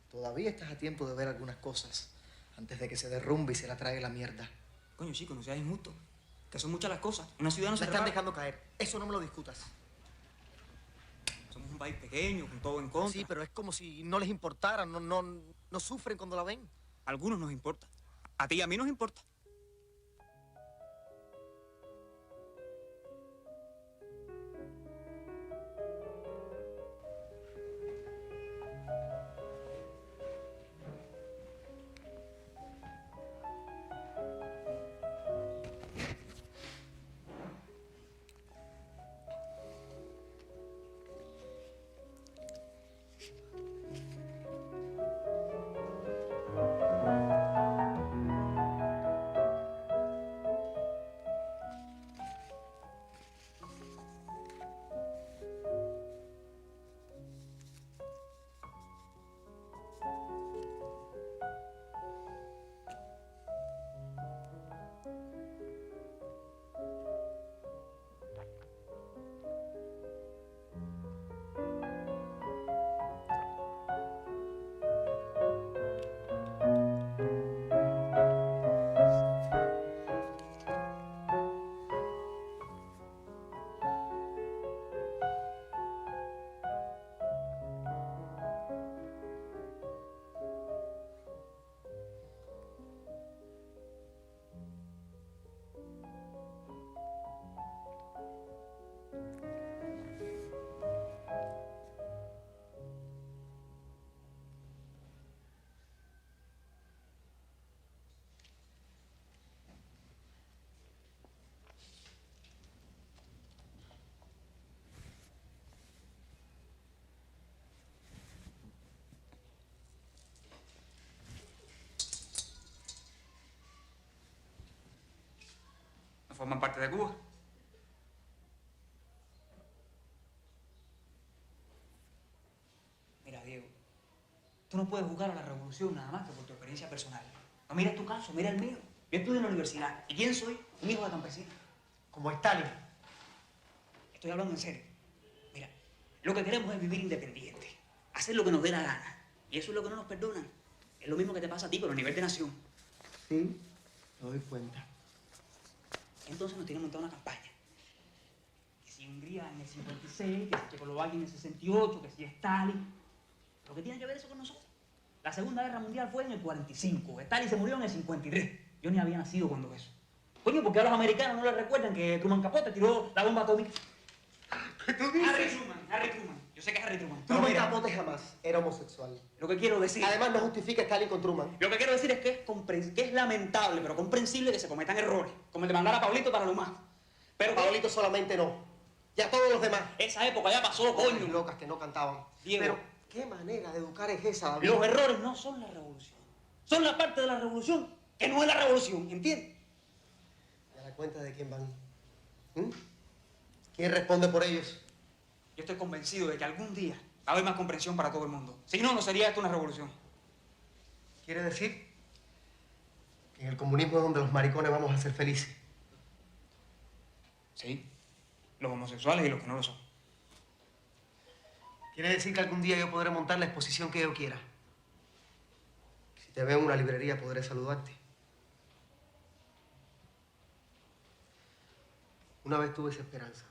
Todavía estás a tiempo de ver algunas cosas antes de que se derrumbe y se la trague la mierda.
Coño, chico, no seas injusto. Que son muchas las cosas. Una ciudad no se
la están
repara.
dejando caer. Eso no me lo discutas.
Somos un país pequeño, con todo en contra.
Sí, pero es como si no les importara. No sufren cuando la ven.
A algunos nos importa. A ti y a mí nos importa. Forman parte de Cuba. Mira, Diego, tú no puedes jugar a la revolución nada más que por tu experiencia personal. No mira tu caso, mira el mío. Yo estudio en la universidad. ¿Y quién soy? Un hijo de campesino.
Como Stalin.
Estoy hablando en serio. Mira, lo que queremos es vivir independiente. Hacer lo que nos dé la gana. Y eso es lo que no nos perdonan. Es lo mismo que te pasa a ti, pero a nivel de nación.
Sí, me doy cuenta.
Entonces nos tiene montada una campaña. Que si Hungría en el 56, que si Checoslovaquia en el 68, que si Stalin. ¿Lo que tiene que ver eso con nosotros? La Segunda Guerra Mundial fue en el 45. Stalin se murió en el 53. Yo ni había nacido cuando eso. Coño, ¿por qué a los americanos no les recuerdan que Truman Capote tiró la bomba atómica?
¿Qué tú dices?
Harry Truman. Yo sé que es Harry Truman.
Truman Capote jamás era homosexual.
Lo que quiero decir...
Además, no justifica Stalin con Truman.
Lo que quiero decir es que es lamentable, pero comprensible que se cometan errores. Como el de mandar a Pablito para lo más. Pero
Pablito solamente no. Ya todos los demás.
Esa época ya pasó, coño.
Locas que no cantaban.
Diego.
Pero, ¿qué manera de educar es esa, David?
Los errores no son la revolución. Son la parte de la revolución que no es la revolución, ¿entiendes?
¿Y a la cuenta de quién van? ¿Quién responde por ellos?
Yo estoy convencido de que algún día va a haber más comprensión para todo el mundo. Si no, no sería esto una revolución.
¿Quiere decir que en el comunismo es donde los maricones vamos a ser felices?
Sí, los homosexuales y los que no lo son.
¿Quiere decir que algún día yo podré montar la exposición que yo quiera? Si te veo en una librería podré saludarte. Una vez tuve esa esperanza.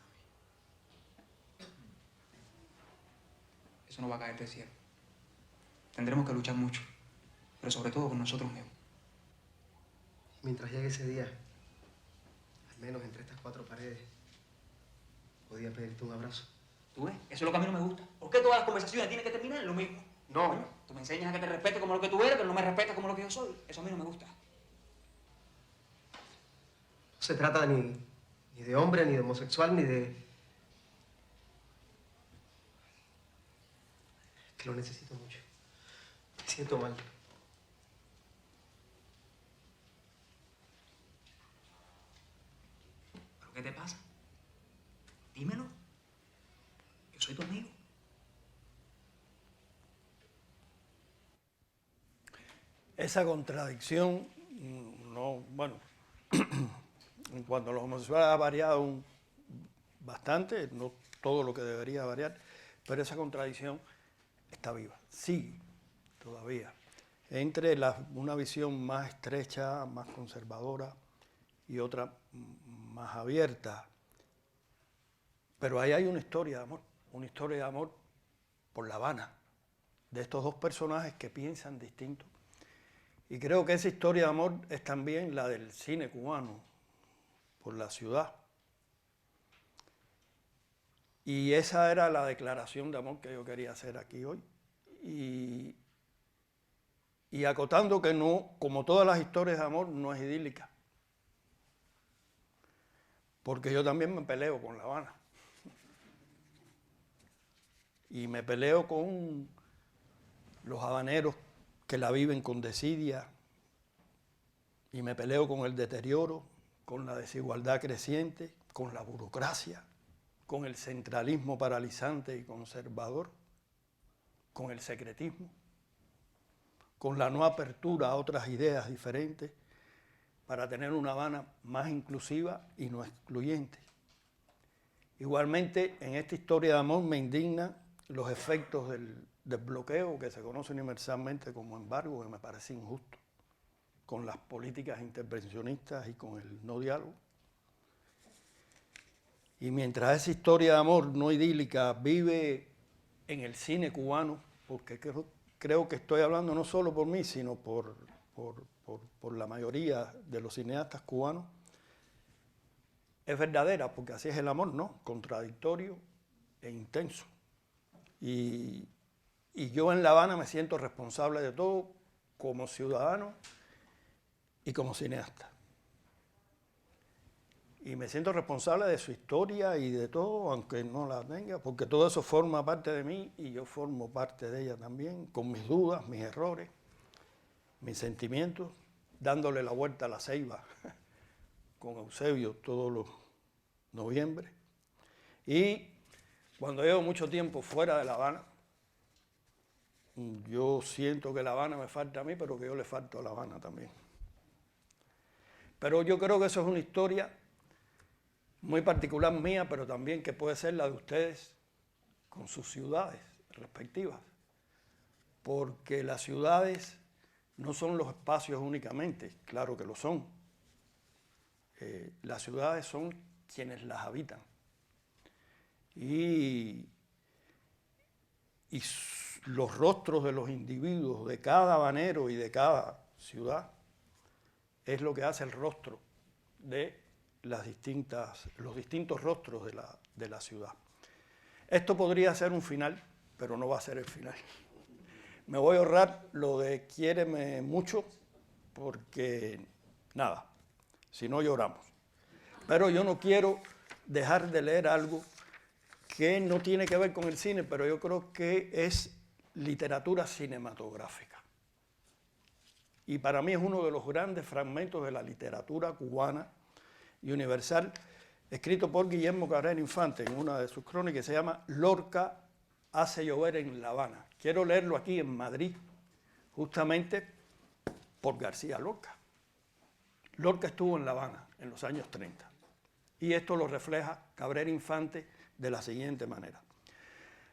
Eso no va a caer del cielo. Tendremos que luchar mucho, pero sobre todo con nosotros mismos.
Mientras llegue ese día, al menos entre estas cuatro paredes, podía pedirte un abrazo.
¿Tú ves? Eso es lo que a mí no me gusta. ¿Por qué todas las conversaciones tienen que terminar en lo mismo?
No.
Coño, tú me enseñas a que te respete como lo que tú eres, pero no me respetas como lo que yo soy. Eso a mí no me gusta.
No se trata ni de hombre, ni de homosexual, ni de... Es que lo necesito mucho. Me siento mal.
¿Pero qué te pasa? Dímelo. Yo soy tu amigo.
Esa contradicción, no, bueno, en cuanto a los homosexuales ha variado bastante, no todo lo que debería variar, pero esa contradicción está viva, sigue todavía, entre una visión más estrecha, más conservadora y otra más abierta. Pero ahí hay una historia de amor por La Habana, de estos dos personajes que piensan distinto. Y creo que esa historia de amor es también la del cine cubano, por la ciudad. Y esa era la declaración de amor que yo quería hacer aquí hoy. Y acotando que no, como todas las historias de amor, no es idílica. Porque yo también me peleo con La Habana. Y me peleo con los habaneros que la viven con desidia, y me peleo con el deterioro, con la desigualdad creciente, con la burocracia, con el centralismo paralizante y conservador, con el secretismo, con la no apertura a otras ideas diferentes, para tener una Habana más inclusiva y no excluyente. Igualmente, en esta historia de amor me indignan los efectos del bloqueo, que se conoce universalmente como embargo, que me parece injusto, con las políticas intervencionistas y con el no diálogo. Y mientras esa historia de amor no idílica vive en el cine cubano, porque creo que estoy hablando no solo por mí, sino por la mayoría de los cineastas cubanos, es verdadera, porque así es el amor, ¿no? Contradictorio e intenso. Y yo en La Habana me siento responsable de todo como ciudadano y como cineasta. Y me siento responsable de su historia y de todo, aunque no la tenga, porque todo eso forma parte de mí y yo formo parte de ella también, con mis dudas, mis errores, mis sentimientos, dándole la vuelta a la Ceiba con Eusebio todos los noviembre. Y cuando llevo mucho tiempo fuera de La Habana, yo siento que La Habana me falta a mí, pero que yo le falto a La Habana también. Pero yo creo que eso es una historia muy particular mía, pero también que puede ser la de ustedes con sus ciudades respectivas. Porque las ciudades no son los espacios únicamente, claro que lo son. Las ciudades son quienes las habitan. Y los rostros de los individuos, de cada habanero y de cada ciudad, es lo que hace el rostro de los distintos rostros de la ciudad. Esto podría ser un final, pero no va a ser el final. Me voy a ahorrar lo de quiéreme mucho, porque nada, si no lloramos. Pero yo no quiero dejar de leer algo que no tiene que ver con el cine, pero yo creo que es literatura cinematográfica. Y para mí es uno de los grandes fragmentos de la literatura cubana y universal, escrito por Guillermo Cabrera Infante en una de sus crónicas, que se llama Lorca hace llover en La Habana. Quiero leerlo aquí en Madrid, justamente por García Lorca. Lorca estuvo en La Habana en los años 30, y esto lo refleja Cabrera Infante de la siguiente manera.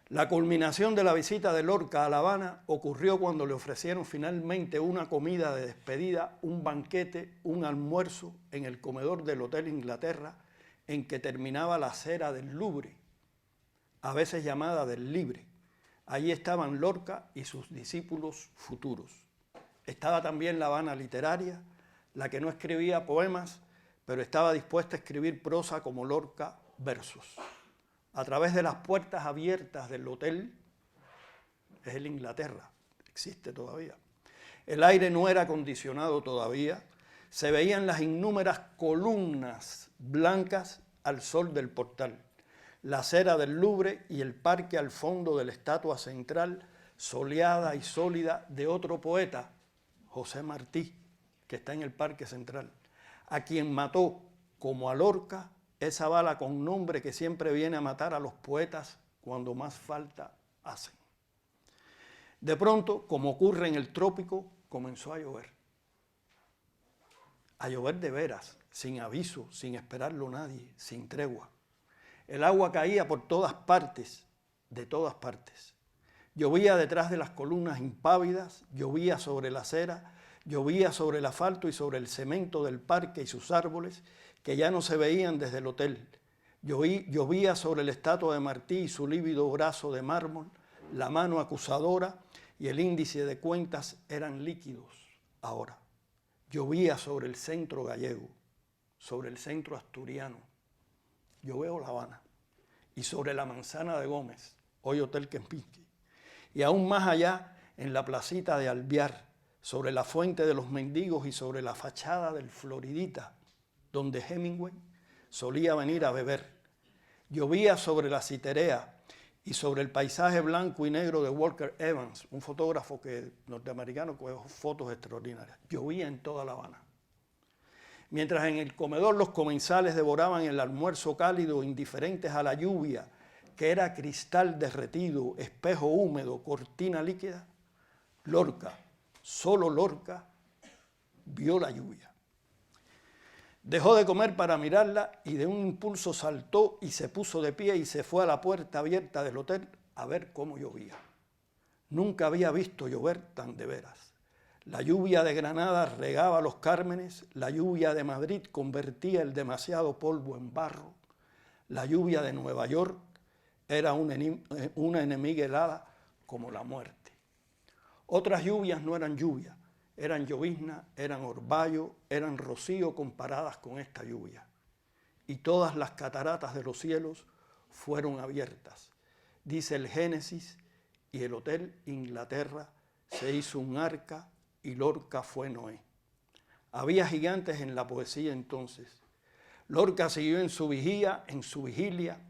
La culminación de la visita de Lorca a La Habana ocurrió cuando le ofrecieron finalmente una comida de despedida, un banquete, un almuerzo en el comedor del Hotel Inglaterra, en que terminaba la acera del Louvre, a veces llamada del Libre, Allí estaban Lorca y sus discípulos futuros. Estaba también La Habana literaria, la que no escribía poemas, pero estaba dispuesta a escribir prosa como Lorca, versos. A través de las puertas abiertas del hotel, es el Inglaterra, existe todavía. El aire no era acondicionado todavía, se veían las innúmeras columnas blancas al sol del portal, la acera del Louvre y el parque al fondo de la estatua central, soleada y sólida de otro poeta, José Martí, que está en el parque central, a quien mató, como a Lorca, esa bala con nombre que siempre viene a matar a los poetas cuando más falta hacen. De pronto, como ocurre en el trópico, comenzó a llover. A llover de veras, sin aviso, sin esperarlo nadie, sin tregua. El agua caía por todas partes, de todas partes. Llovía detrás de las columnas impávidas, llovía sobre la acera, llovía sobre el asfalto y sobre el cemento del parque y sus árboles, que ya no se veían desde el hotel. Llovía sobre la estatua de Martí y su lívido brazo de mármol, la mano acusadora y el índice de cuentas eran líquidos ahora. Llovía sobre el centro gallego, sobre el centro asturiano. Yo veo La Habana. Y sobre la manzana de Gómez, hoy Hotel Kempinski. Y aún más allá, en la placita de Alvear, sobre la fuente de los mendigos y sobre la fachada del Floridita, donde Hemingway solía venir a beber. Llovía sobre la Citerea y sobre el paisaje blanco y negro de Walker Evans, un fotógrafo norteamericano que dejó fotos extraordinarias. Llovía en toda La Habana. Mientras en el comedor los comensales devoraban el almuerzo cálido, indiferentes a la lluvia, que era cristal derretido, espejo húmedo, cortina líquida, Lorca, solo Lorca, vio la lluvia. Dejó de comer para mirarla y de un impulso saltó y se puso de pie y se fue a la puerta abierta del hotel a ver cómo llovía. Nunca había visto llover tan de veras. La lluvia de Granada regaba los cármenes, la lluvia de Madrid convertía el demasiado polvo en barro, la lluvia de Nueva York era una enemiga helada como la muerte. Otras lluvias no eran lluvia, eran llovizna, eran orvallo, eran rocío comparadas con esta lluvia. Y todas las cataratas de los cielos fueron abiertas. Dice el Génesis, y el Hotel Inglaterra se hizo un arca y Lorca fue Noé. Había gigantes en la poesía entonces. Lorca siguió en su vigilia,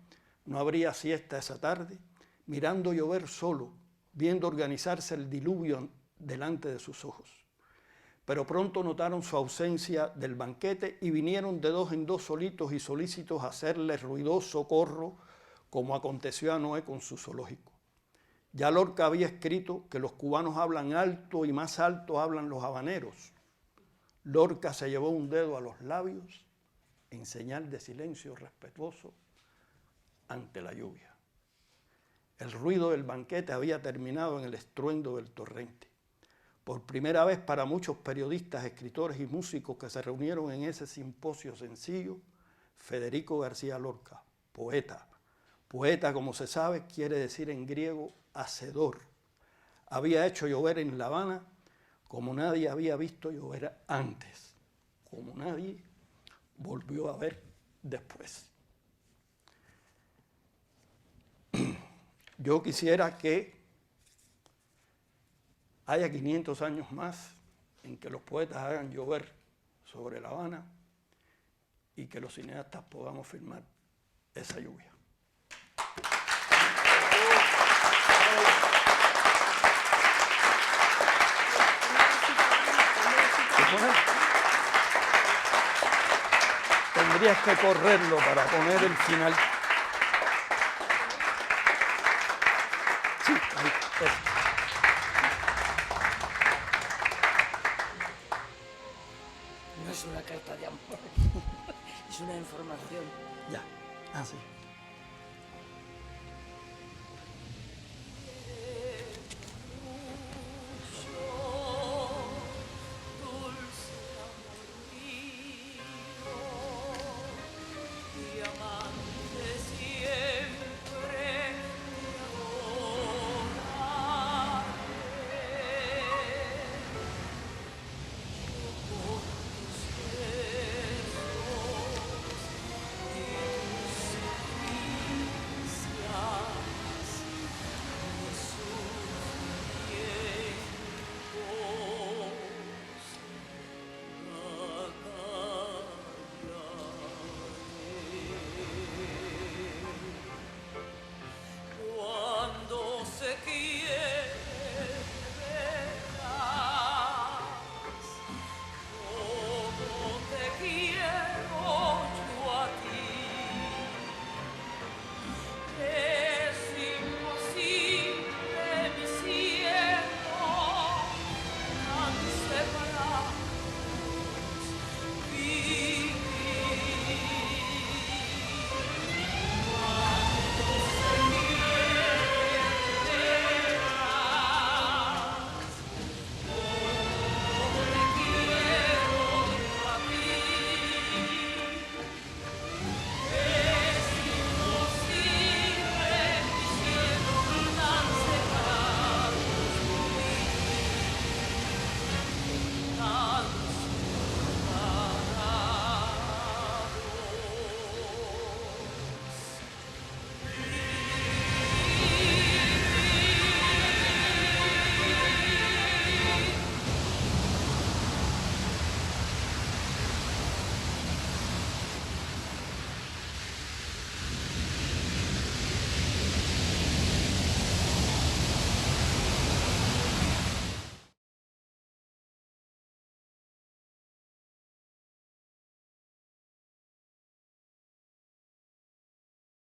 no habría siesta esa tarde, mirando llover solo, viendo organizarse el diluvio delante de sus ojos. Pero pronto notaron su ausencia del banquete y vinieron de dos en dos solitos y solícitos a hacerle ruidoso corro, como aconteció a Noé con su zoológico. Ya Lorca había escrito que los cubanos hablan alto y más alto hablan los habaneros. Lorca se llevó un dedo a los labios en señal de silencio respetuoso ante la lluvia. El ruido del banquete había terminado en el estruendo del torrente. Por primera vez para muchos periodistas, escritores y músicos que se reunieron en ese simposio sencillo, Federico García Lorca, poeta. Poeta, como se sabe, quiere decir en griego hacedor. Había hecho llover en La Habana como nadie había visto llover antes, como nadie volvió a ver después. Yo quisiera que haya 500 años más en que los poetas hagan llover sobre La Habana y que los cineastas podamos filmar esa lluvia. Tendrías que correrlo para poner el final. Sí, ahí, eso.
No es una carta de amor, es una información.
Ya, así.